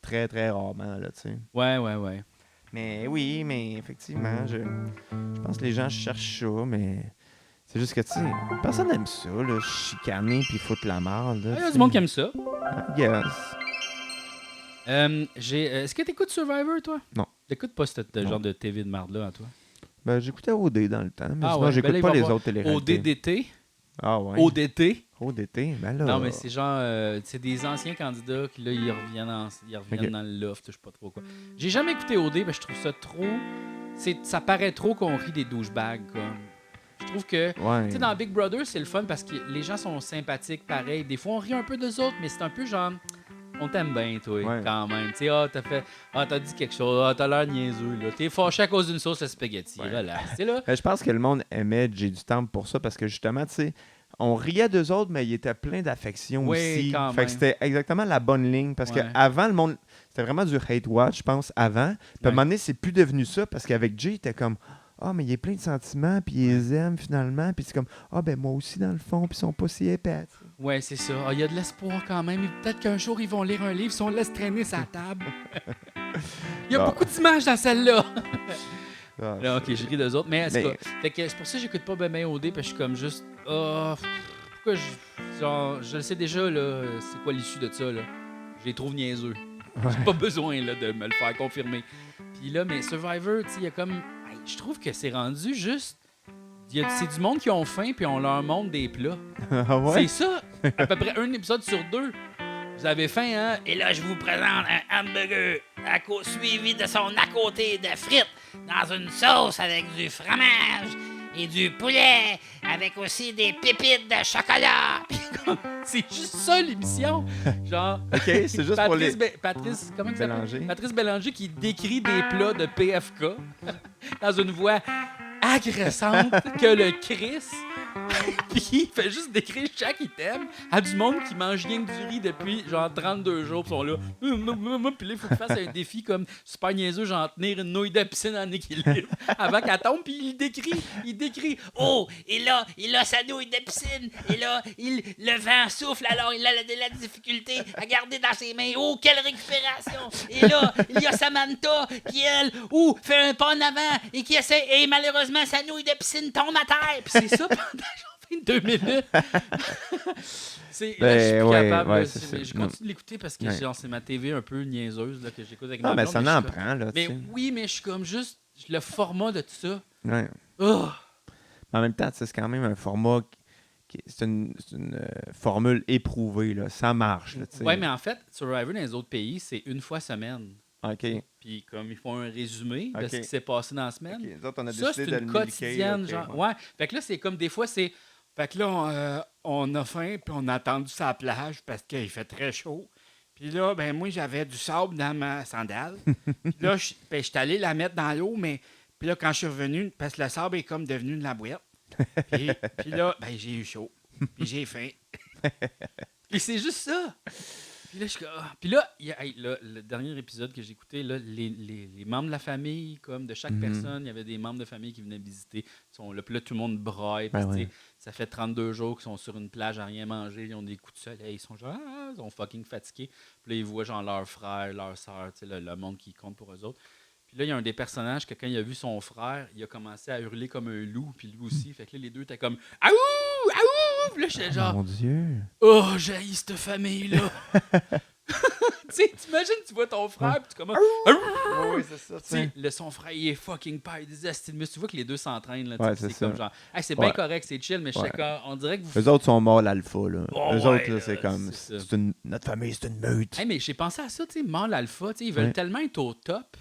très, très rarement. Là, tu sais.
Ouais.
Mais oui, mais effectivement, je pense que les gens cherchent ça, mais c'est juste que, tu sais, personne n'aime ça, là, chicaner puis foutre la merde.
Il y a du monde qui aime ça.
I guess.
Est-ce que t'écoutes Survivor, toi?
Non.
T'écoutes pas ce
Non.
genre de TV de marde-là, à toi?
Ben, j'écoutais OD dans le temps, mais
Ah
sinon,
ouais,
j'écoute
ben là, il
pas
va
les
avoir
autres téléréalités.
ODDT?
Ah ouais.
ODT?
ODT, ben là...
Non, mais c'est genre, c'est des anciens candidats qui, là, ils reviennent
Ok.
dans le loft, je sais pas trop quoi. J'ai jamais écouté OD, mais je trouve ça trop... Ça paraît trop qu'on rit des douchebags, comme. Je trouve que...
Ouais.
Tu sais, dans Big Brother, c'est le fun parce que les gens sont sympathiques, pareil. Des fois, on rit un peu d'eux autres, mais c'est un peu genre... On t'aime bien, toi,
Ouais.
quand même. Tu sais, t'as dit quelque chose, t'as l'air niaiseux, là. T'es fâché à cause d'une sauce à spaghetti,
Ouais.
relax. Tu sais, là...
Je pense que le monde aimait J'ai du Temple pour ça parce que justement, tu sais, on riait d'eux autres, mais ils étaient pleins d'affection
Oui,
aussi.
quand
Fait
même.
que c'était exactement la bonne ligne. Parce
Ouais.
qu'avant, le monde, c'était vraiment du hate watch, je pense, avant. Puis à un
Ouais.
moment donné, c'est plus devenu ça parce qu'avec Jay, il était comme ah, mais il est plein de sentiments, puis il les aime finalement. Puis c'est comme ah, ben moi aussi dans le fond, puis ils sont pas si épais. tu sais.
Ouais, c'est ça. Ah, il y a de l'espoir quand même. Peut-être qu'un jour, ils vont lire un livre si on laisse traîner sa table. Il y a
Ah.
beaucoup d'images dans celle-là.
Ah,
Là, ok, je ris d'eux autres. Mais,
Mais-
fait que c'est pour ça que j'écoute pas ben OD, parce que je suis comme juste. Ah, pourquoi je le sais déjà, là. C'est quoi l'issue de ça, là? Je les trouve niaiseux. J'ai pas besoin là, de me le faire confirmer. Puis là, mais Survivor, tu sais, il y a comme. Hey, je trouve que c'est rendu juste. C'est du monde qui ont faim, puis on leur montre des plats.
Ah ouais?
C'est ça, à peu près un épisode sur 2. Vous avez faim, hein? Et là, je vous présente un hamburger suivi de son à côté de frites dans une sauce avec du fromage et du poulet avec aussi des pépites de chocolat. Puis comme, c'est juste ça l'émission. Genre,
OK, c'est juste pour les...
Patrice, comment il s'appelle?
Bélanger.
Patrice Bélanger qui décrit des plats de PFK dans une voix agressante que le Chris. Puis il fait juste décrire chaque item à du monde qui mange rien que du riz depuis genre 32 jours. Puis ils sont là. Puis là, il faut qu'il fasse un défi comme super niaiseux, genre tenir une nouille de piscine en équilibre avant qu'elle tombe. Puis il décrit. Oh, et là, il a sa nouille de piscine. Et là, le vent souffle, alors il a de la difficulté à garder dans ses mains. Oh, quelle récupération. Et là, il y a Samantha qui, elle, fait un pas en avant et qui essaie. Et malheureusement, sa nouille de piscine tombe à terre. Puis c'est ça pendant genre 22 minutes. C'est, là, je suis plus
ouais,
capable.
ouais,
Là,
c'est ça.
mais je continue de l'écouter parce que
Ouais.
genre, c'est ma TV un peu niaiseuse là, que j'écoute avec
Ah,
ma
mais
blonde,
ça
mais
en
je suis comme-
prend, là, tu
Mais
sais.
oui, mais je suis comme juste le format de tout ça.
Ouais.
Oh!
Mais en même temps, tu sais, c'est quand même un format c'est une formule éprouvée, là. Ça marche, là, tu sais.
Ouais, mais en fait, Survivor dans les autres pays, c'est une fois semaine.
OK.
Puis comme ils font un résumé de
Ok.
ce qui s'est passé dans la semaine.
OK. Nous autres, on a
Ça,
décidé
c'est
de
une
le
quotidienne,
milquer, ok,
genre. Ouais. Fait que là, c'est comme des fois, c'est.
Fait que là, on a faim, puis on a attendu sur la plage parce qu'il fait très chaud. Puis là, ben moi, j'avais du sable dans ma sandale. Puis là, je suis allé la mettre dans l'eau, mais... Puis là, quand je suis revenu, parce que le sable est comme devenu de la boîte. Puis là, ben j'ai eu chaud. Puis j'ai faim.
Puis c'est juste ça. Puis là, je suis comme, ah. Puis là, là, le dernier épisode que j'ai écouté, là, les membres de la famille, comme de chaque
Mhm.
personne, il y avait des membres de famille qui venaient visiter. Ils sont là, puis là, tout le monde braille. Puis,
Ben
tu sais,
ouais.
ça fait 32 jours qu'ils sont sur une plage à rien manger. Ils ont des coups de soleil. Ils sont genre, ils sont fucking fatigués. Puis là, ils voient genre leur frère, leur soeur, tu sais, le monde qui compte pour eux autres. Puis là, il y a un des personnages que quand il a vu son frère, il a commencé à hurler comme un loup, puis lui aussi. Fait que là, les deux étaient comme « Aouh! Aouh! » Puis là, j'étais genre
Mon Dieu.
« Oh, j'haïs cette famille-là! » Tu sais, t'imagines, tu vois ton frère, puis tu commences « Aouh! »
Oui, c'est ça,
Tu sais, son frère, il est fucking pas des estimes. Tu vois que les deux s'entraînent, là. tu
Ouais,
sais,
c'est
c'est comme
ça.
genre « Hey, c'est bien
Ouais.
correct, c'est chill, mais je sais
Ouais.
qu'on dirait que vous...
Eux autres sont morts l'alpha, là.
Oh,
Eux
ouais,
autres, là,
là,
c'est comme...
c'est ça.
Notre famille, c'est une meute.
Hey, mais j'ai pensé à ça, tu sais, mâle alpha, tu sais, ils veulent
Ouais.
tellement être au top.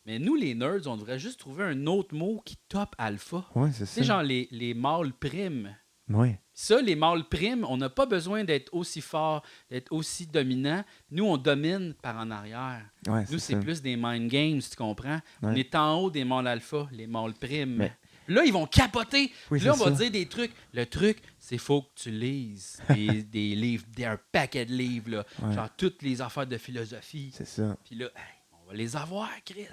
Mais nous, les nerds, on devrait juste trouver un autre mot qui top alpha.
Ouais, c'est
Tu
ça.
sais, genre les mâles primes.
Ouais.
Ça, les mâles primes, on n'a pas besoin d'être aussi fort, d'être aussi dominant. Nous, on domine par en arrière.
Ouais,
Nous, c'est
ça.
plus des mind games, tu comprends? On
Ouais.
est en haut des mâles alpha, les mâles primes.
Mais-
Là, ils vont capoter.
Oui,
Puis là, on
c'est
va
ça.
dire des trucs. Le truc, c'est faut que tu lises des livres, un paquet de livres, là.
Ouais.
Genre toutes les affaires de philosophie.
C'est ça.
Puis là, hey, on va les avoir, Chris.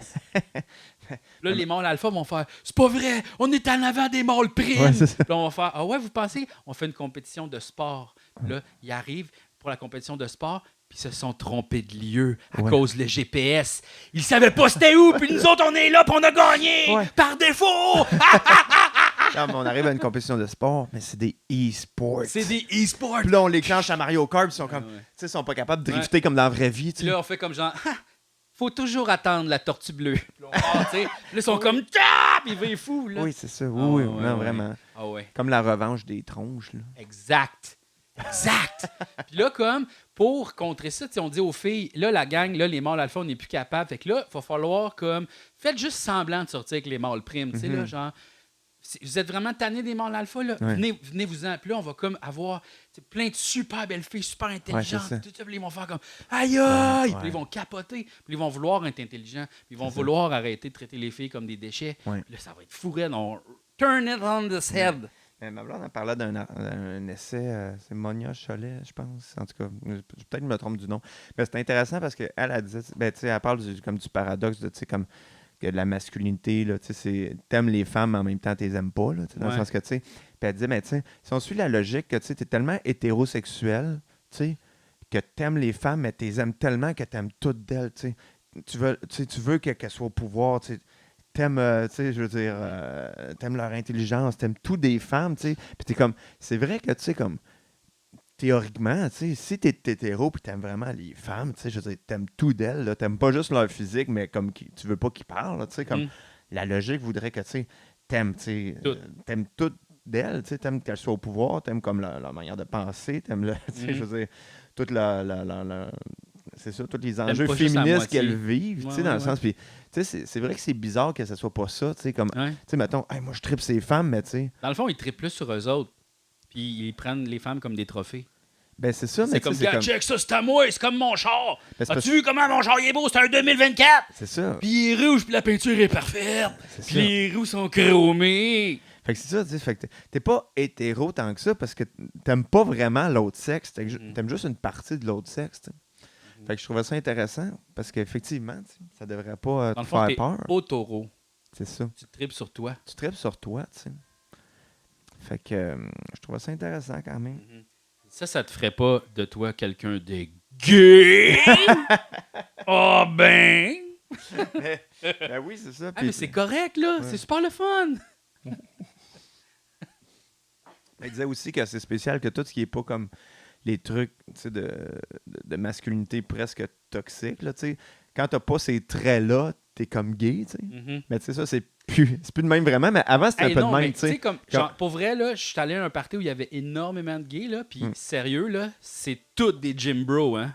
Là, les mâles alpha vont faire « C'est pas vrai, on est en avant des mâles primes.
Ouais, c'est ça.
Puis là, on va faire « Ah ouais, vous pensez? On fait une compétition de sport. Puis là, ils arrivent pour la compétition de sport, puis ils se sont trompés de lieu à
Ouais.
cause le GPS. Ils savaient pas c'était où, puis nous autres, on est là, puis on a gagné
Ouais.
par défaut.
Non, mais on arrive à une compétition de sport, mais c'est des e-sports.
C'est des e-sports.
Puis là, on les clenche à Mario Kart, ils sont comme...
Ah ouais.
Tu sais, ils sont pas capables de drifter comme dans la vraie vie, tu
Puis
sais.
là, on fait comme genre, faut toujours attendre la tortue bleue. Puis là, on part, tu sais. Puis là, ils sont comme, ah! Puis ils vont fous, là.
Oui, c'est ça. Oui,
Ah
oui,
ouais,
non,
ouais.
vraiment.
Ah ouais.
Comme la revanche des tronches, là.
Exact. Exact. Puis là, comme, pour contrer ça, tu sais, on dit aux filles, là, la gang, là, les mâles alpha, on n'est plus capable. Fait que là, il va falloir, comme, faites juste semblant de sortir avec les mâles primes. Tu sais, là, genre, vous êtes vraiment tannés des mâles alpha, là?
Ouais.
Venez-vous-en. Puis là, on va comme avoir tu sais, plein de super belles filles, super intelligentes.
c'est ça.
Tout ça, puis ils vont faire comme aïe aïe!
Ouais.
Puis ils vont capoter. Puis ils vont vouloir être intelligents. Puis ils vont vouloir arrêter de traiter les filles comme des déchets.
Ouais.
Puis là, ça va être fou raide. On turn it on the head.
Ma blonde en parlait d'un essai, c'est Monia Chollet, je pense. En tout cas, peut-être que je me trompe du nom. Mais c'est intéressant parce qu'elle, elle disait, ben, tu sais, elle parle comme du paradoxe de, tu sais, comme que de la masculinité, là, tu sais, t'aimes les femmes, mais en même temps, tu les aimes pas, là, tu sais, dans le
Ouais.
sens que, tu sais, puis elle disait, mais tu sais, si on suit la logique que, tu sais, t'es tellement hétérosexuel, tu sais, que t'aimes les femmes, mais t'es aimes tellement que t'aimes toutes d'elles, tu sais. Tu veux qu'elles soient au pouvoir, tu sais. T'aimes, tu sais, je veux dire, t'aimes leur intelligence, t'aimes tout des femmes, tu sais. Puis t'es comme, c'est vrai que, tu sais, comme, théoriquement, tu sais, si t'es hétéro puis t'aimes vraiment les femmes, tu sais, je veux dire, t'aimes tout d'elles, là. T'aimes pas juste leur physique, mais comme, tu veux pas qu'ils parlent, là, tu sais, comme,
Mm.
la logique voudrait que, tu sais, t'aimes, tu sais,
Toutes.
t'aimes toutes d'elles, tu sais, t'aimes qu'elles soient au pouvoir, t'aimes comme leur manière de penser, t'aimes, tu sais, je veux dire, toute c'est ça, tous les enjeux
pas juste à
féministes
moitié.
qu'elles vivent, tu sais, dans le
Ouais.
sens, puis, tu sais, c'est vrai que c'est bizarre que ça soit pas ça, tu sais, comme,
Ouais.
tu sais, mettons, hey, moi, je tripe ces femmes, mais tu sais,
Dans le fond, ils trippent plus sur eux autres. Puis ils prennent les femmes comme des trophées.
ben c'est ça, mais
C'est
tu sais,
comme,
c'est
gars,
comme,
check ça, c'est à moi, c'est comme mon char.
ben, c'est
As-tu vu comment mon char il est beau? C'est un 2024.
c'est ça,
Puis il est rouge, puis la peinture est parfaite.
c'est
Puis
ça.
les roues sont chromées.
Fait que c'est ça, tu sais, fait que t'es pas hétéro tant que ça parce que t'aimes pas vraiment l'autre sexe, t'aimes juste une partie de l'autre sexe, tu sais. Fait que je trouvais ça intéressant parce qu'effectivement, tu sais, ça devrait pas
Dans
te
le fond,
faire
t'es
peur.
au taureau.
C'est ça.
Tu tripes sur toi.
Tu tripes sur toi, tu sais. Fait que je trouvais ça intéressant quand même.
Ça te ferait pas de toi quelqu'un de gay? Oh ben!
Ben oui, c'est ça.
Ah, mais c'est correct, là. C'est super le fun.
Il disait aussi que c'est spécial que tout ce qui est pas comme les trucs tu sais, de masculinité presque toxique, là, tu sais. Quand t'as pas ces traits-là, t'es comme gay, tu sais.
Mhm.
Mais tu sais, ça, c'est plus de même vraiment. Mais avant, c'était
Hey,
un peu
non,
de
mais
même,
tu
tu
sais,
sais.
comme, genre, pour vrai, là, je suis allé à un party où il y avait énormément de gays, là, puis sérieux, là, c'est tous des gym bros, hein.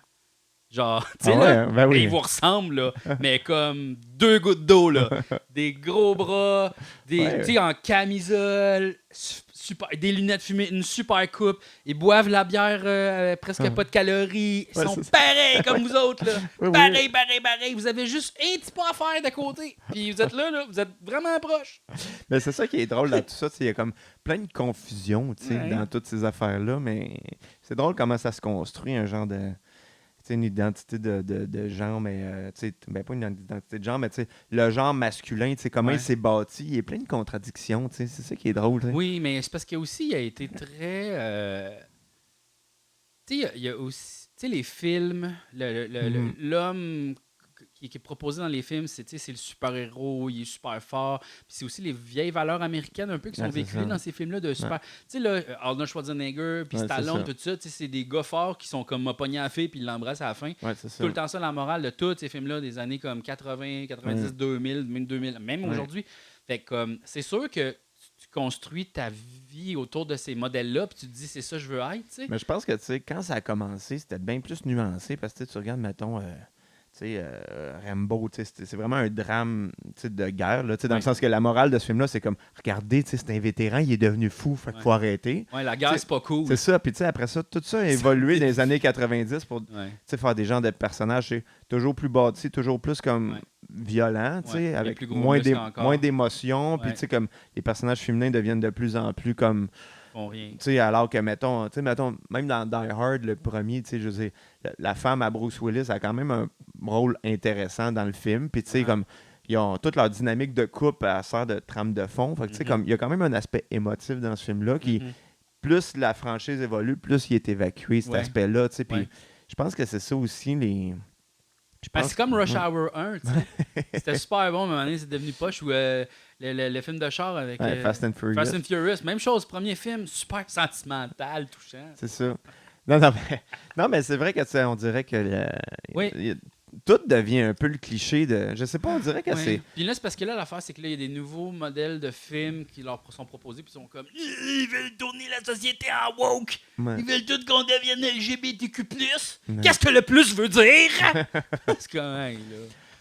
Genre, tu sais,
Ah ouais,
là,
ben oui.
ils vous ressemblent, là, mais comme 2 gouttes d'eau, là. Des gros bras,
Ouais.
tu sais, en camisole, super, des lunettes fumées, une super coupe. Ils boivent la bière presque pas de calories. Ils
Ouais,
sont
c'est ça.
pareils comme vous autres, là.
Oui, oui.
Pareil. Vous avez juste un petit pas à faire de côté. Puis vous êtes là, vous êtes vraiment proches.
Mais c'est ça qui est drôle dans tout ça. Il y a comme plein de confusion tu sais,
Ouais.
dans toutes ces affaires-là. Mais c'est drôle comment ça se construit, un genre de. Tu sais, une identité de genre, mais tu sais, ben pas une identité de genre, mais tu sais, le genre masculin, tu sais, comment
Ouais.
il s'est bâti, il y a plein de contradictions, tu sais, c'est ça qui est drôle. tu sais.
Oui, mais c'est parce qu'il a été très. Tu sais, il y a aussi. Tu sais, les films, l'homme qui est proposé dans les films, c'est le super-héros, il est super fort. Puis c'est aussi les vieilles valeurs américaines un peu qui sont
Ouais, c'est
véhiculées
ça.
dans ces films-là de super. Tu sais, là, Arnold Schwarzenegger, puis
Ouais, c'est
Stallone,
ça.
tout ça, tu sais, c'est des gars forts qui sont comme m'a pogné à la fille, puis ils l'embrassent à la fin.
Ouais, c'est ça.
Tout le temps ça, la morale de tous ces films-là des années comme 80, 90, 2000, même 2000, même
Ouais.
aujourd'hui. Fait que c'est sûr que tu construis ta vie autour de ces modèles-là, puis tu te dis c'est ça que je veux être, tu sais.
Mais je pense que, tu sais, quand ça a commencé, c'était bien plus nuancé parce que tu sais, tu regardes, mettons, tu sais, Rambo, tu sais, c'est vraiment un drame tu sais, de guerre, là, tu sais, dans le
Ouais.
sens que la morale de ce film-là, c'est comme, regardez, tu sais, c'est un vétéran, il est devenu fou, fait qu'il faut arrêter.
Ouais, la guerre,
T'sais,
c'est pas cool.
C'est ça, puis tu sais, après ça, tout ça a évolué dans les années 90 pour tu
Ouais.
sais, faire des genres de personnages c'est toujours plus bâtis, toujours plus comme
Ouais.
violents, tu sais,
Ouais, les
avec
plus gros
moins
muscles encore.
moins d'émotions, puis
Ouais.
tu sais, comme les personnages féminins deviennent de plus en plus comme
Ils font rien.
tu sais, alors que, mettons, même dans Die Hard, le premier, tu sais, je sais, la femme à Bruce Willis a quand même un rôle intéressant dans le film. Puis, tu sais,
Ouais.
comme, ils ont toute leur dynamique de couple à sert de trame de fond. Fait que, tu sais, comme, il y a quand même un aspect émotif dans ce film-là qui,
Mhm.
plus la franchise évolue, plus il est évacué, cet
Ouais.
aspect-là, tu sais. Puis,
Ouais.
je pense que c'est ça aussi, les. Je
Ben,
pense
c'est comme Rush
ouais.
Hour 1, tu sais. C'était super bon, mais à un moment donné, c'est devenu poche. Ou le film de char avec
Ouais, Fast and Furious.
Fast and Furious. Même chose, premier film, super sentimental, touchant.
C'est ça. Non, mais c'est vrai que, tu sais, on dirait que
Oui.
tout devient un peu le cliché de. Je sais pas, on dirait que
Ouais.
c'est.
Puis là, c'est parce que là, l'affaire, c'est que là, il y a des nouveaux modèles de films qui leur sont proposés, puis ils sont comme ils veulent tourner la société en woke.
Ouais.
Ils veulent tout qu'on devienne LGBTQ.
Ouais.
Qu'est-ce que le plus veut dire? C'est comme, hey, là.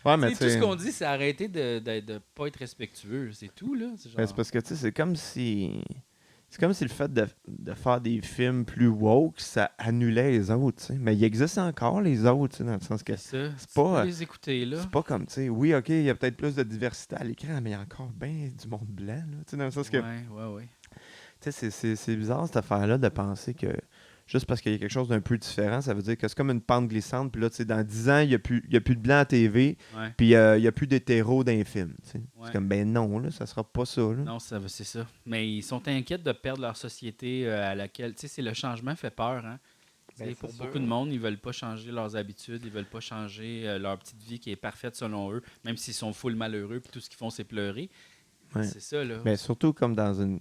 Ouais, mais
Tu sais,
tu
tout
sais,
ce qu'on dit, c'est arrêter de pas être respectueux. C'est tout, là. C'est genre...
ben, c'est parce que tu sais, c'est comme si. C'est comme si le fait de faire des films plus woke, ça annulait les autres, tu sais. Mais il existe encore les autres, tu sais, dans le sens que
C'est ça.
c'est
Tu
pas,
peux les écouter, là.
c'est pas comme, tu sais, oui, OK, il y a peut-être plus de diversité à l'écran, mais il y a encore bien du monde blanc, là, tu sais, dans le sens que,
Ouais.
tu Tu sais, c'est bizarre cette affaire-là de penser que juste parce qu'il y a quelque chose d'un peu différent, ça veut dire que c'est comme une pente glissante. Puis là, tu sais, dans 10 ans, il n'y a plus de blanc à TV,
Ouais.
puis il n'y a plus d'hétéros dans les films. Tu sais.
Ouais.
C'est comme, ben non, là, ça sera pas ça. Là.
Non, c'est ça. Mais ils sont inquiets de perdre leur société à laquelle. Tu sais, c'est le changement fait peur, hein.
Ben,
Tu sais, pour
c'est
beaucoup
sûr.
de monde, ils veulent pas changer leurs habitudes, ils veulent pas changer leur petite vie qui est parfaite selon eux, même s'ils sont full malheureux, puis tout ce qu'ils font, c'est pleurer.
Ouais.
C'est ça, là.
Ben, surtout comme dans une.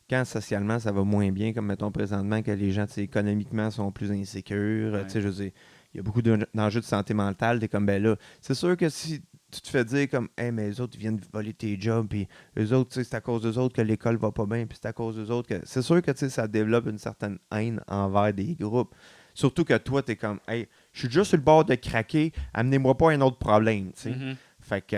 Quand socialement ça va moins bien, comme mettons présentement que les gens tu sais, économiquement sont plus insécures,
Ouais.
tu sais, je veux dire, il y a beaucoup d'enjeux de santé mentale, t'es comme ben là, c'est sûr que si tu te fais dire comme hey, mais les autres ils viennent voler tes jobs, puis eux autres, tu sais, c'est à cause d'eux autres que l'école va pas bien, puis c'est à cause d'eux autres que. C'est sûr que tu sais, ça développe une certaine haine envers des groupes. Surtout que toi, t'es comme hey, je suis juste sur le bord de craquer, amenez-moi pas un autre problème, tu sais.
Mhm.
Fait que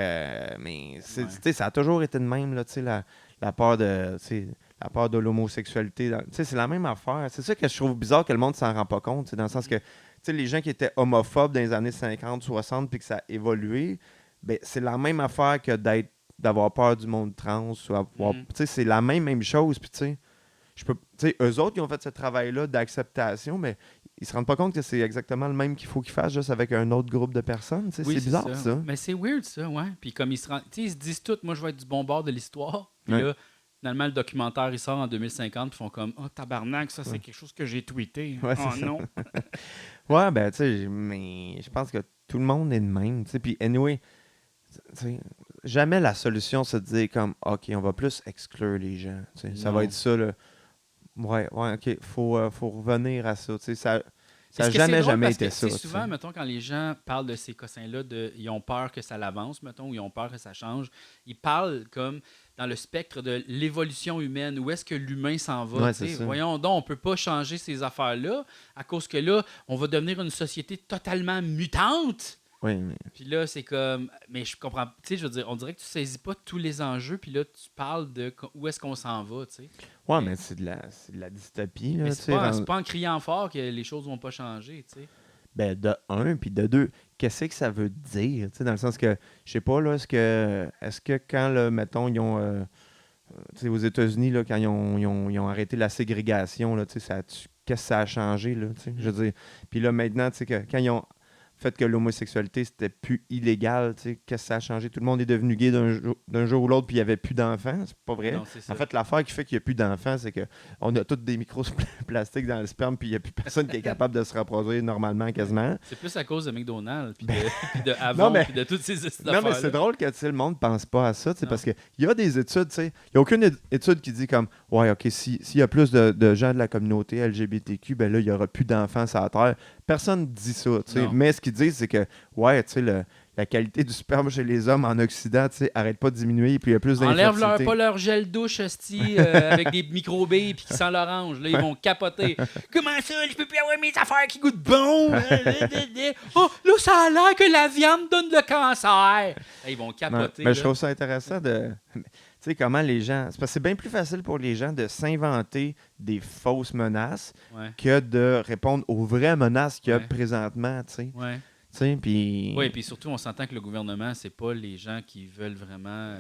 mais
Ouais.
tu sais, ça a toujours été de même, là, tu sais, la peur de. Tu sais, la peur de l'homosexualité. Tu sais, c'est la même affaire. C'est ça que je trouve bizarre que le monde s'en rend pas compte. C'est dans le sens que, tu sais, les gens qui étaient homophobes dans les années 50, 60, puis que ça a évolué, ben, c'est la même affaire que d'avoir peur du monde trans. Ou avoir,
Mhm.
tu sais, c'est la même chose. Puis, tu sais, eux autres, ils ont fait ce travail-là d'acceptation, mais ils se rendent pas compte que c'est exactement le même qu'il faut qu'ils fassent juste avec un autre groupe de personnes. Tu sais,
Oui,
c'est bizarre, ça.
Mais c'est weird, ça, ouais. Puis comme ils se rendent. Tu sais, ils se disent tous, moi, je vais être du bon bord de l'histoire. Puis
Ouais.
là, finalement, le documentaire, il sort en 2050, puis ils font comme,
Oh, tabarnak, ça, c'est
Ouais.
quelque chose que j'ai tweeté.
Ouais, c'est
Oh
ça.
non.
Ouais, ben, tu sais, mais je pense que tout le monde est de même, tu sais. Puis, anyway, tu sais, jamais la solution, c'est de dire comme, OK, on va plus exclure les gens, tu sais. Ça
Non.
va être ça, là. Ouais, OK, faut revenir à ça, tu sais. Ça
Est-ce
a
que c'est
jamais,
drôle
jamais
parce que,
été ça,
tu sais,
tu
souvent,
sais.
mettons, quand les gens parlent de ces cossins-là, ils ont peur que ça l'avance, mettons, ou ils ont peur que ça change, ils parlent comme dans le spectre de l'évolution humaine, où est-ce que l'humain s'en va.
Ouais,
tu sais.
c'est ça.
Voyons donc, on peut pas changer ces affaires-là à cause que là, on va devenir une société totalement mutante.
Oui, mais
Puis là, c'est comme. Mais je comprends. Tu sais, je veux dire, on dirait que tu saisis pas tous les enjeux, puis là, tu parles de où est-ce qu'on s'en va, tu sais.
ouais,
mais-
mais c'est de la dystopie, là,
Mais
tu
c'est
sais.
pas,
dans-
c'est pas en criant fort que les choses vont pas changer, tu sais.
Ben, de un, puis de deux, qu'est-ce que ça veut dire, tu sais, dans le sens que, je sais pas, là, est-ce que quand, là, mettons, ils ont, tu sais, aux États-Unis, là, quand ils ont arrêté la ségrégation, là, tu sais, qu'est-ce que ça a changé, là, tu sais, je veux dire. Puis là, maintenant, tu sais, quand ils ont fait que l'homosexualité, c'était plus illégal, tu sais, qu'est-ce que ça a changé? Tout le monde est devenu gay d'un jour ou l'autre, puis il n'y avait plus d'enfants, c'est pas vrai.
Non, c'est ça.
En fait, l'affaire qui fait qu'il n'y a plus d'enfants, c'est qu'on a tous des micros plastiques dans le sperme, puis il n'y a plus personne qui est capable de se reproduire normalement, quasiment.
C'est plus à cause de McDonald's, puis de Avon,
mais-
puis de toutes ces
Non, mais
affaires-là.
c'est drôle que tu sais, le monde pense pas à ça, tu sais,
Non.
parce qu'il y a des études, tu sais. Il n'y a aucune étude qui dit comme, ouais, OK, s'il y a plus de gens de la communauté LGBTQ, ben là, il n'y aura plus d'enfants sur la Terre. Personne ne dit ça, tu sais.
Non.
Mais ce qu'ils disent, c'est que, ouais, tu sais, la qualité du sperme chez les hommes en Occident, tu sais, arrête pas de diminuer, puis il y a plus
Enlève-leur
d'infertilité.
pas leur gel douche, hostie, avec des micro-billes puis qui sent l'orange. Là, ils vont capoter. Comment ça, je peux plus avoir mes affaires qui goûtent bon? Oh, là, ça a l'air que la viande donne le cancer. Là, ils vont
Ouais,
capoter.
mais je
là.
trouve ça intéressant de. Tu sais, comment les gens. C'est parce que c'est bien plus facile pour les gens de s'inventer des fausses menaces
Ouais,
que de répondre aux vraies menaces qu'il y a
Ouais.
présentement, tu sais.
ouais.
Tu sais, puis.
Oui, puis surtout, on s'entend que le gouvernement, c'est pas les gens qui veulent vraiment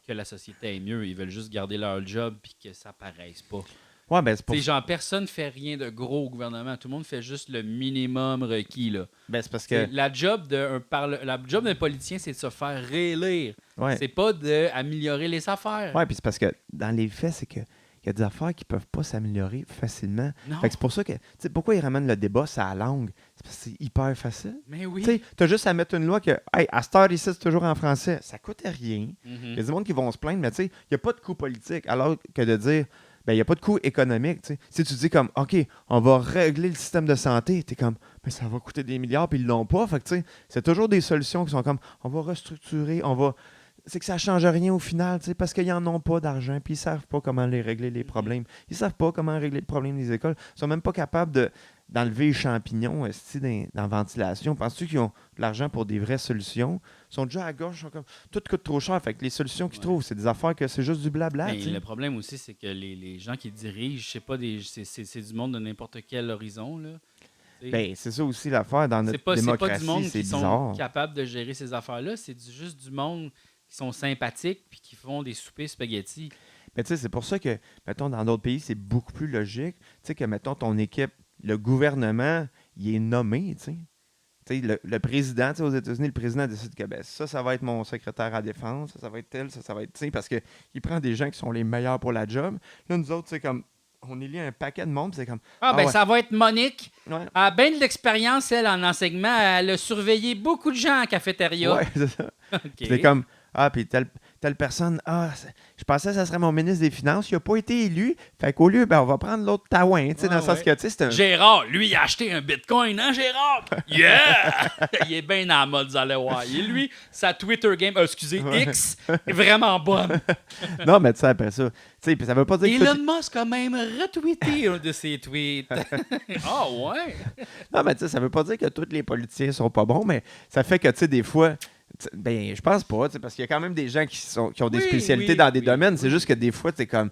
que la société aille mieux. Ils veulent juste garder leur job puis que ça paraisse pas.
Ouais, ben c'est pour
Tu sais, genre, personne fait rien de gros au gouvernement. Tout le monde fait juste le minimum requis, là.
Ben, c'est parce
C'est
que.
La job d'un politicien, c'est de se faire réélire.
Ouais.
C'est pas d'améliorer les affaires.
Ouais, puis c'est parce que dans les faits, c'est que. Il y a des affaires qui peuvent pas s'améliorer facilement.
Non.
Fait que c'est pour ça que. Tu sais, pourquoi ils ramènent le débat sur la langue? C'est parce que c'est hyper facile.
Mais oui.
Tu sais, t'as juste à mettre une loi que. Hey, à cette heure ici, c'est toujours en français. Ça coûte rien.
Mhm.
Il y a du monde qui vont se plaindre, mais tu sais, il n'y a pas de coût politique. Alors que de dire, ben, il n'y a pas de coût économique. Tu sais. Si tu dis comme, OK, on va régler le système de santé, tu es comme, mais ça va coûter des milliards, puis ils ne l'ont pas. Fait que, tu sais, c'est toujours des solutions qui sont comme, on va restructurer, on va. C'est que ça ne change rien au final, tu sais, parce qu'ils n'en ont pas d'argent, puis ils ne savent pas comment les régler les problèmes. Ils ne savent pas comment régler le problème des écoles. Ils ne sont même pas capables d'enlever les champignons dans la ventilation. Penses-tu qu'ils ont de l'argent pour des vraies solutions? Ils sont déjà à gauche, ils sont comme, tout coûte trop cher. Fait que les solutions qu'ils
Ouais.
trouvent, c'est des affaires que c'est juste du blabla.
Mais
tu sais.
le problème aussi, c'est que les gens qui dirigent, c'est pas c'est du monde de n'importe quel horizon, là. Tu sais.
Ben, c'est ça aussi l'affaire dans notre
c'est pas
démocratie,
du monde
c'est
qui sont
bizarre.
capables de gérer ces affaires-là, c'est juste du monde qui sont sympathiques puis qui font des soupers spaghettis.
Mais tu sais, c'est pour ça que, mettons, dans d'autres pays, c'est beaucoup plus logique. Tu sais, que, mettons, ton équipe, le gouvernement, il est nommé, tu sais. Tu sais, le président, tu sais, aux États-Unis, le président décide que ben, ça va être mon secrétaire à défense, ça va être tel, ça va être, tu sais, parce qu'il prend des gens qui sont les meilleurs pour la job. Là, nous autres, c'est comme, on élit un paquet de monde, puis c'est comme,
Ben
ouais,
ça va être Monique.
ouais,
Elle a bien de l'expérience, elle, en enseignement. Elle a surveillé beaucoup de gens en cafétéria.
ouais, c'est ça.
OK.
Puis c'est comme, puis telle personne, je pensais que ça serait mon ministre des Finances, il n'a pas été élu, fait qu'au lieu, ben, on va prendre l'autre taouin, tu sais, dans le sens que, tu sais, c'est un...
Gérard, lui, il a acheté un bitcoin, hein, Gérard? Yeah! Il est bien dans la mode, vous allez voir. Et lui, sa Twitter game, X, est vraiment bonne.
Non, mais tu sais, après ça, tu sais, puis ça veut pas dire que...
Elon Musk a même retweeté un de ses tweets. Ah ouais?
Non, mais tu sais, ça veut pas dire que tous les politiciens sont pas bons, mais ça fait que, tu sais, des fois... Ben, je pense pas, tu sais, parce qu'il y a quand même des gens qui ont des spécialités dans des domaines. C'est juste que des fois, tu sais, comme...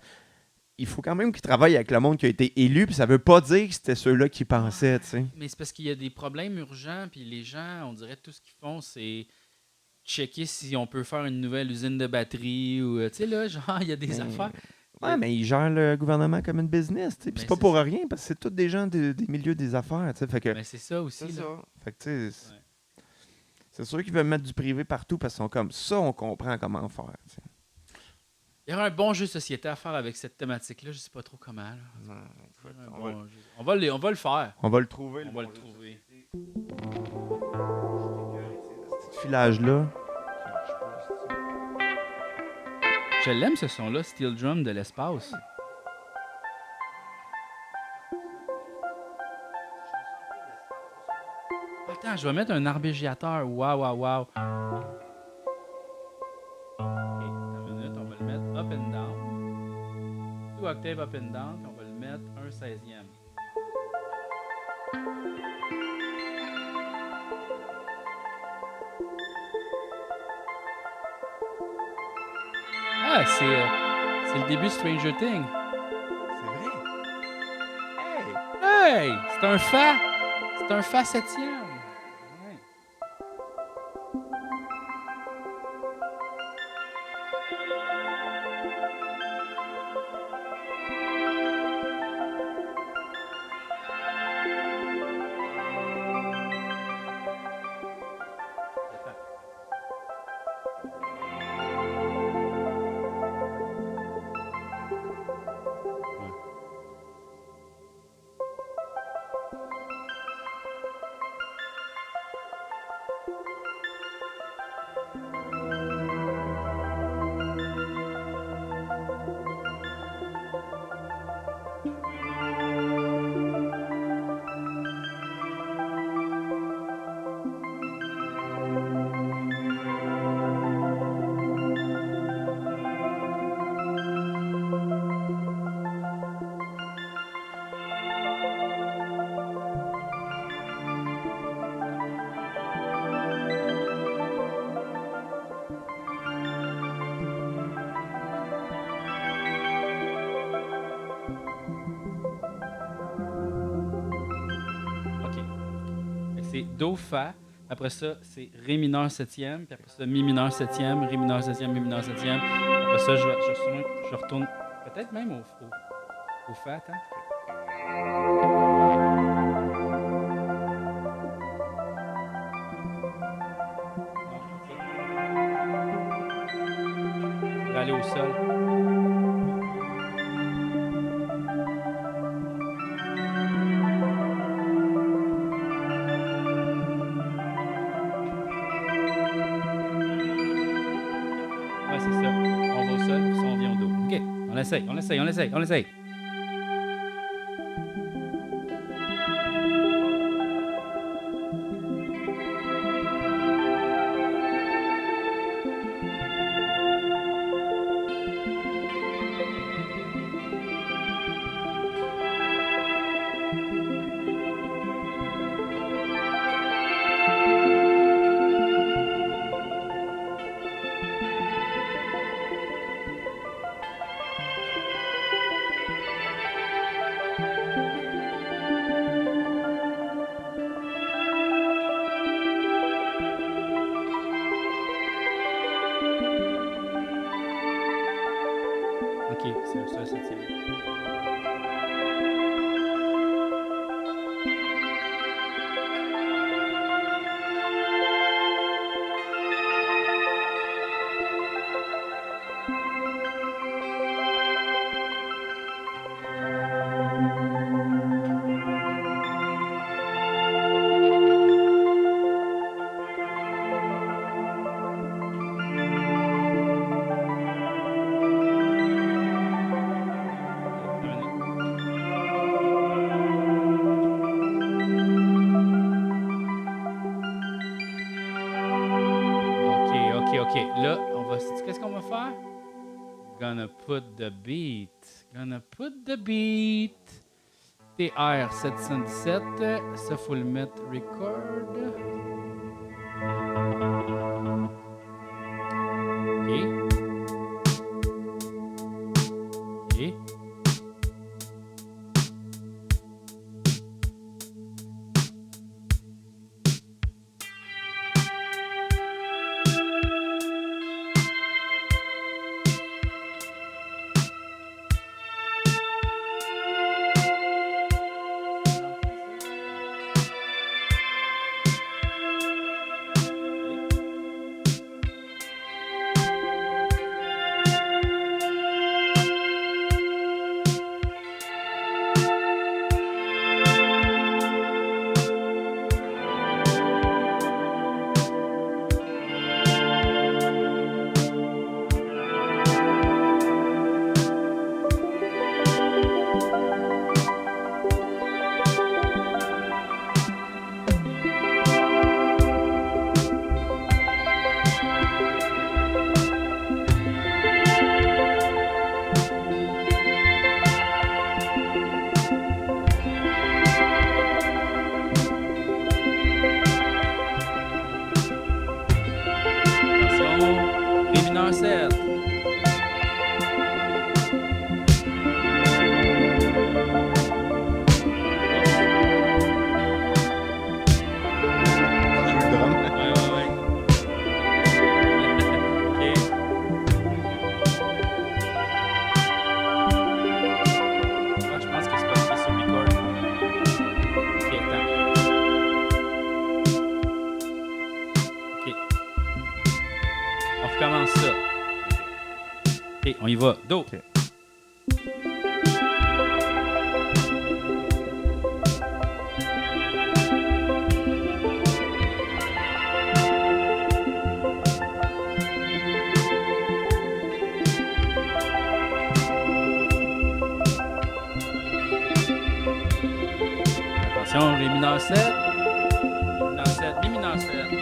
Il faut quand même qu'ils travaillent avec le monde qui a été élu, puis ça veut pas dire que c'était ceux-là qui pensaient, tu sais.
Mais c'est parce qu'il y a des problèmes urgents, puis les gens, on dirait, tout ce qu'ils font, c'est checker si on peut faire une nouvelle usine de batterie ou, tu sais, là, genre, il y a des affaires.
Ouais, mais ils gèrent le gouvernement comme une business, tu sais. Puis c'est pas
c'est
pour
ça.
rien, parce que c'est tous des gens des milieux des affaires, tu sais. Fait que...
Mais c'est ça aussi,
C'est
là.
ça. Fait que, tu sais,
Ouais.
c'est sûr qu'ils veulent mettre du privé partout parce qu'ils sont comme ça, on comprend comment faire, tu sais.
Il y aurait un bon jeu de société à faire avec cette thématique-là, je sais pas trop comment, là. Un
on
bon
va-
jeu. On va le faire.
On va le trouver.
On va le trouver.
Ce filage-là.
Je l'aime, ce son-là, Steel Drum de l'espace. Attends, je vais mettre un arpégiateur. Waouh, waouh, waouh. OK, attends une minute, on va le mettre up and down. 2 octaves up and down, puis on va le mettre un 16e. Ah, c'est le début de Stranger Things.
C'est vrai?
Hey! C'est un fa! C'est un fa septième. Ouais. OK. Fait que c'est Do, Fa. Après ça, c'est Ré mineur septième. Puis après ça, Mi mineur septième, Ré mineur septième, Mi mineur septième. Après ça, je retourne peut-être même au Fa. Attends. Je vais aller au sol. Ouais, c'est ça. On va au sol, puis ça, on vient au dos. OK. On essaye. OK. Là, on va... Qu'est-ce qu'on va faire? Gonna put the beat. Gonna put the beat. TR 717. Ça, faut le mettre record. OK. OK. On y va. Do.
OK.
Attention, Ré mineur 7. Mi mineur 7.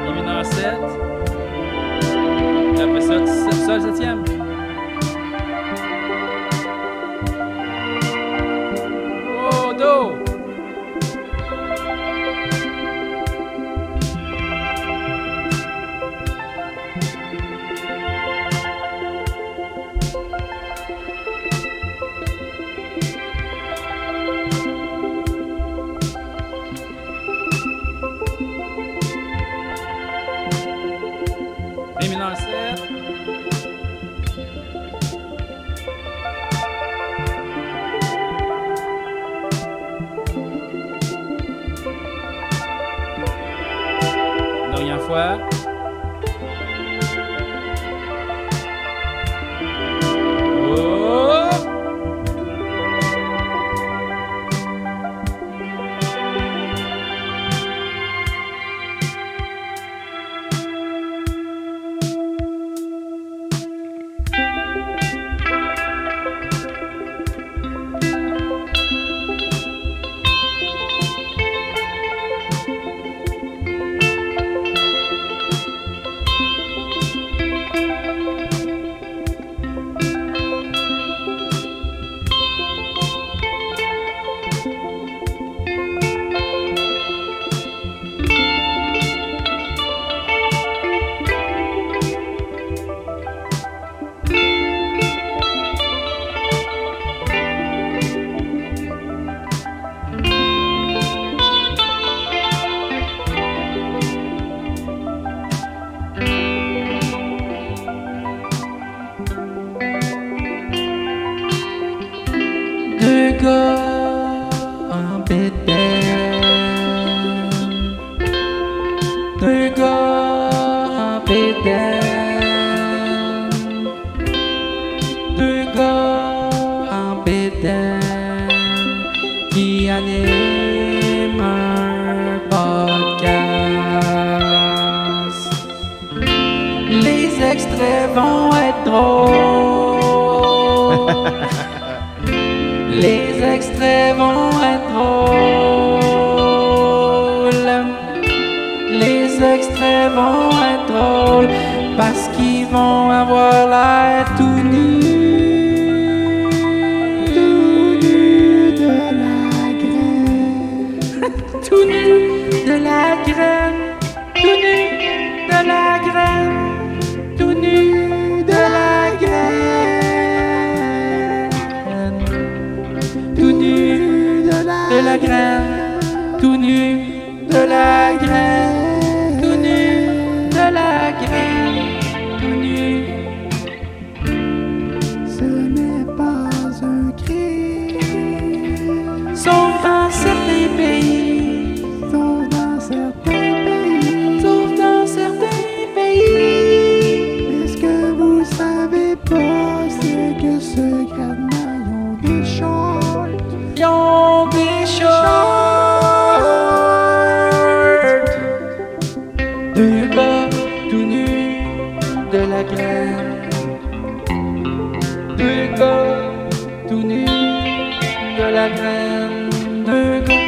Mi mineur 7. Après ça, sol septième. Oh, do. Ré mineur 7. Dernière fois. Oh! Deux gars en bédaine. Deux gars en bédaine. Deux gars en bédaine qui animent un podcast. Les extraits extraits vont être drôles. Les extraits vont être drôles parce qu'ils vont avoir l'air tout nus. Tout nus de la graine. Tout nus de la graine. Tout nus de la graine. Tout nus de la graine. Tout nus de la graine. Tout nus de la graine. Tout nus de la graine. Tout nus. Ce n'est pas un crime. Sauf dans certains pays. Sauf dans certains pays. Sauf dans certains pays. Mais ce que vous savez pas, c'est que secrètement, ils ont des shorts. Ils ont des shorts. Deux gars tout nus de la graine. Deux gars tout nus de la graine. Deux gars.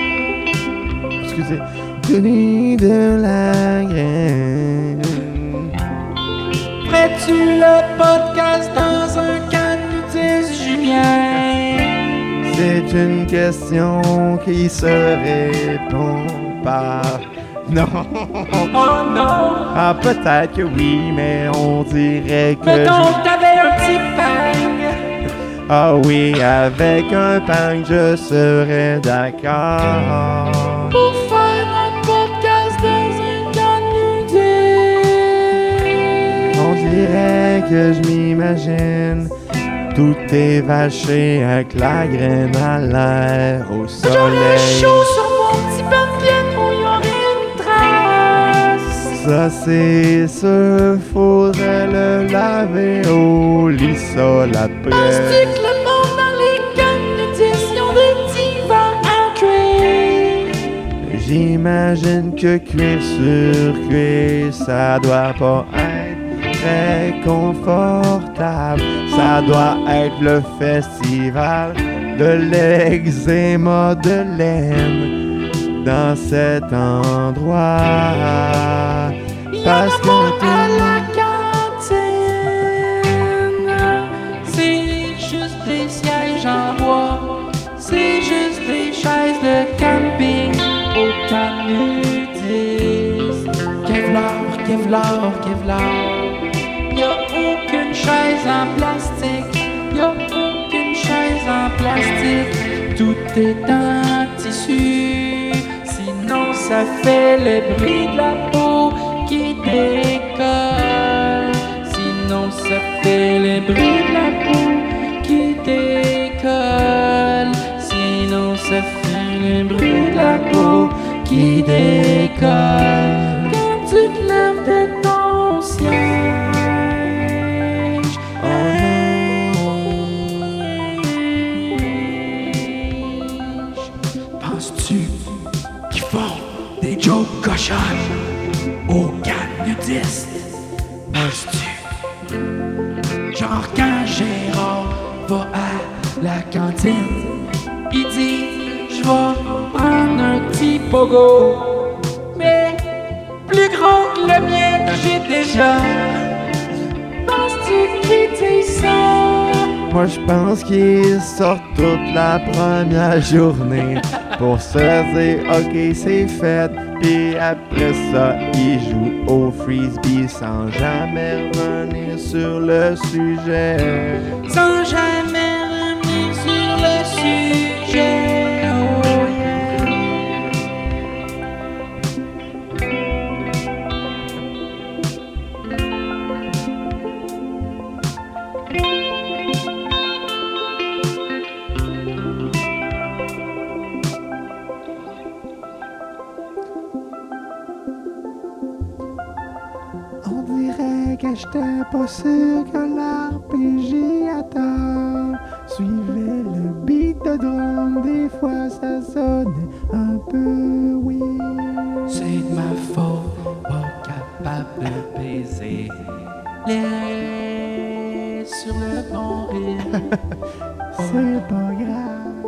Excusez. Tenue de la graine.
Ferais-tu le podcast dans un camp nudiste, Julien?
C'est une question qui se répond par non.
Oh non!
Ah, peut-être que oui, mais on dirait que.
Mettons que t'avais un petit bang.
Ah oui, avec un pang, je serais d'accord.
Pour faire un podcast dans un camp nudiste.
On dirait que je m'imagine. Tout est vaché avec la graine à l'air au
J'aurais
soleil.
chaud sur mon petit papier où il y aurait une trace.
Ça c'est sûr, faudrait le laver au lissol après.
Penses-tu que le monde dans les camps nudistes ils ont des divans en cuir?
J'imagine que cuir sur cuir, ça doit pas être très confortable. Ça doit être le festival de l'eczéma de laine dans cet endroit. Parce que
à la cantine, c'est juste des sièges en bois, c'est juste des chaises de camping au camp nudiste. Kevlar, Kevlar, Kevlar. Y'a aucune chaise en plastique, y'a aucune chaise en plastique. Tout est en tissu, sinon ça fait le bruit de la peau qui décolle. Sinon ça fait le bruit de la peau qui décolle. Sinon ça fait le bruit de la peau qui décolle. Quand tu te lèves de ton siège, penses-tu qu'ils font des jokes cochonnes au camp nudiste? Penses-tu? Genre quand Gérard va à la cantine, il dit je vais prendre un petit pogo, mais plus gros que le mien que j'ai déjà. Penses-tu qu'il dit ça?
moi je pense qu'ils sortent toute la première journée pour se dire ok c'est fait. Puis après ça ils jouent au frisbee sans jamais revenir sur le sujet.
Sans jamais revenir sur le sujet. Oh yeah.
On dirait que j'étais pas sûr que l'arpégiateur suivait le beat de drum. Des fois ça sonnait un peu weird.
C'est de ma faute, pas capable de baiser les sur le bon rythme.
C'est pas grave,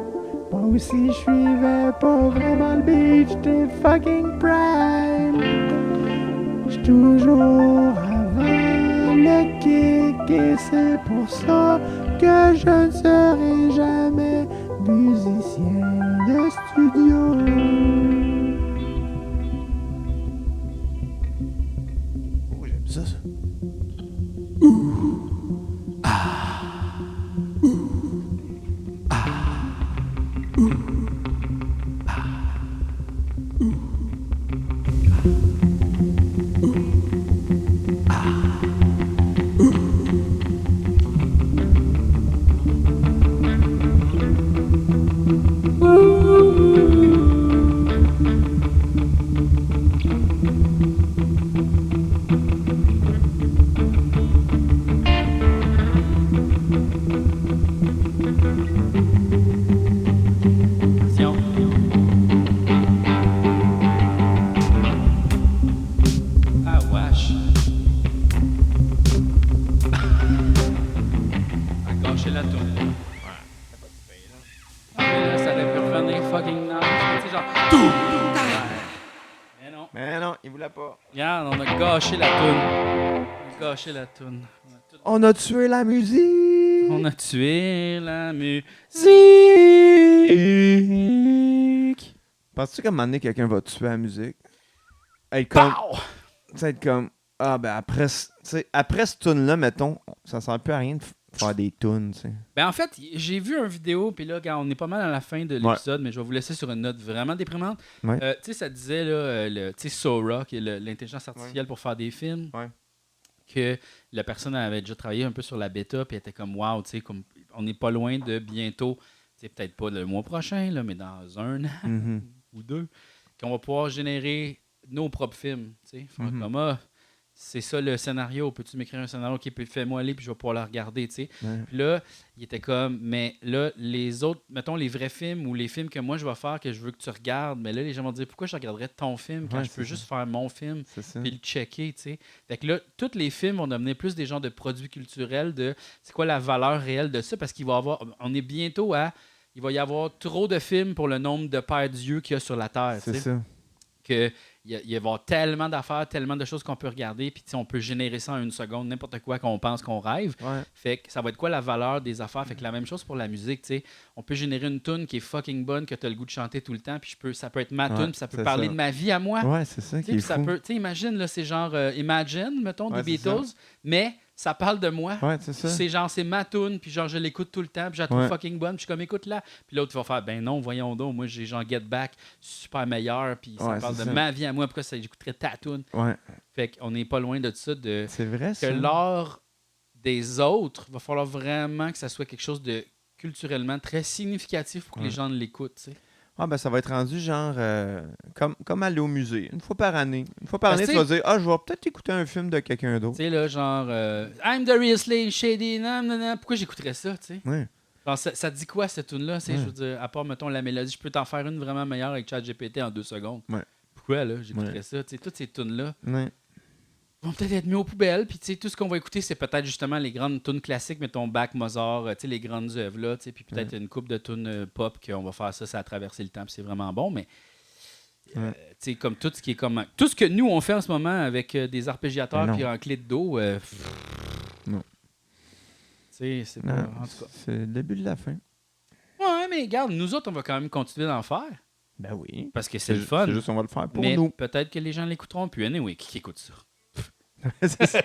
pas Ou si je suivais pas vraiment le beat, j'étais fucking prime. J'suis toujours avant le kick et c'est pour ça que je ne serai jamais musicien de studio. Oh, j'aime ça.
Attention. Ah, wesh. A gâché la toune. Ah, mais là, ça aurait pu revenir fucking nice. Tu sais, genre. Mais non.
Mais non, il voulait pas.
Regarde, on a gâché la toune. On a gâché la toune.
On a tué la musique.
On a tué la musique.
Penses-tu qu'à un moment donné, quelqu'un va tuer la musique? Être comme,
Pow!
tu sais, être comme, ah ben après, tu sais, après ce tune-là, mettons, ça sert plus à rien de faire des tunes, tu sais.
Ben en fait, j'ai vu une vidéo, puis là, quand on est pas mal à la fin de l'épisode, mais je vais vous laisser sur une note vraiment déprimante.
Ouais.
Tu sais, ça disait, là, tu sais, Sora, qui est l'intelligence artificielle pour faire des films,
Ouais.
que la personne avait déjà travaillé un peu sur la bêta, puis elle était comme, wow, tu sais, comme, on n'est pas loin de bientôt, tu sais, peut-être pas le mois prochain, là, mais dans 1 an
Mhm.
ou 2, qu'on va pouvoir générer nos propres films, tu sais. Faire
Mhm.
comme, ah, c'est ça le scénario, peux-tu m'écrire un scénario qui peut fais-moi aller, puis je vais pouvoir le regarder, tu sais.
Ouais.
Puis là, il était comme, mais là, les autres, mettons les vrais films ou les films que moi je vais faire, que je veux que tu regardes, mais là, les gens vont dire, pourquoi je regarderais ton film quand
Ouais,
je peux
c'est
juste faire mon film
C'est ça.
puis le checker, tu sais. Fait que là, tous les films vont devenir plus des genres de produits culturels, de c'est quoi la valeur réelle de ça, parce qu'il va y avoir, on est bientôt à, il va y avoir trop de films pour le nombre de paires d'yeux qu'il y a sur la Terre, tu
C'est
sais.
ça.
Que il va y avoir tellement d'affaires, tellement de choses qu'on peut regarder, puis tu sais, on peut générer ça en 1 seconde, n'importe quoi qu'on pense, qu'on rêve.
Ouais.
Fait que ça va être quoi la valeur des affaires? Fait que la même chose pour la musique, tu sais. On peut générer une tune qui est fucking bonne, que tu as le goût de chanter tout le temps, puis ça peut être ma
Ouais,
tune, puis ça peut
c'est
parler
ça.
de ma vie à moi.
Ouais, c'est ça
Tu sais,
qui est
puis ça
fou.
peut, tu sais, imagine, là, c'est genre Imagine, mettons,
Ouais,
des
c'est ça.
Beatles, mais ça parle de moi.
Ouais, c'est ça.
C'est genre, c'est ma tune, puis genre, je l'écoute tout le temps, puis je la trouve
Ouais.
fucking bonne, puis je suis comme, écoute-la. Puis l'autre va faire, ben non, voyons donc, moi, j'ai genre Get Back, super meilleur, puis ça
Ouais,
parle de
c'est ça.
ma vie à moi, pourquoi j'écouterais ta tune?
Ouais,
Fait qu'on n'est pas loin de ça, de
c'est vrai,
que
ça.
l'art des autres, va falloir vraiment que ça soit quelque chose de culturellement très significatif pour que les
Ouais.
gens l'écoutent, tu sais.
Ah, ben ça va être rendu genre comme aller au musée, une fois par année. Une fois par
Parce
année,
que
tu vas dire, ah, je vais peut-être écouter un film de quelqu'un
Tu
d'autre.
sais, là, genre, I'm the real Slim Shady, nan, nan, nan. Pourquoi j'écouterais ça, tu sais?
Ouais.
Genre, ça dit quoi, cette tune-là?
Ouais.
Je veux dire, à part, mettons, la mélodie, je peux t'en faire une vraiment meilleure avec ChatGPT en 2 secondes.
Ouais.
Pourquoi, là, j'écouterais
Ouais.
ça? Tu sais, toutes ces tunes-là
Ouais.
vont peut-être être mis aux poubelles, puis tu sais, tout ce qu'on va écouter, c'est peut-être justement les grandes tunes classiques, mettons Bach, Mozart, tu sais, les grandes œuvres, là, tu sais, puis peut-être une coupe de tunes pop qu'on va faire ça a traversé le temps, puis c'est vraiment bon, mais
Ouais.
tu sais, comme tout ce qui est comme... Tout ce que nous, on fait en ce moment avec des arpégiateurs
Mais non.
puis en clé de dos,
Non.
tu sais, c'est pas...
Non,
En tout cas.
c'est le début de la fin.
Ouais, mais regarde, nous autres, on va quand même continuer d'en faire,
Ben oui.
parce que c'est le fun.
C'est juste, on va le faire pour
Mais
nous.
peut-être que les gens l'écouteront, puis anyway, qui écoute ça?
C'est ça.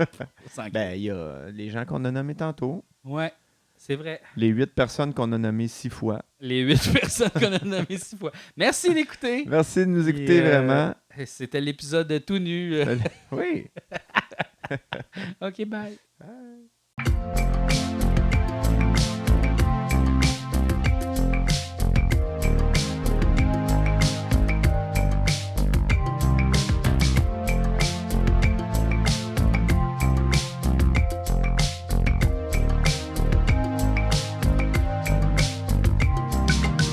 Sans-
Ben, il y a les gens qu'on a nommés tantôt,
Ouais, c'est vrai.
les 8 personnes qu'on a nommées 6 fois.
Les 8 personnes qu'on a nommées 6 fois. Merci d'écouter.
Merci de nous écouter
Et,
vraiment.
C'était l'épisode tout nu.
Oui.
OK, bye.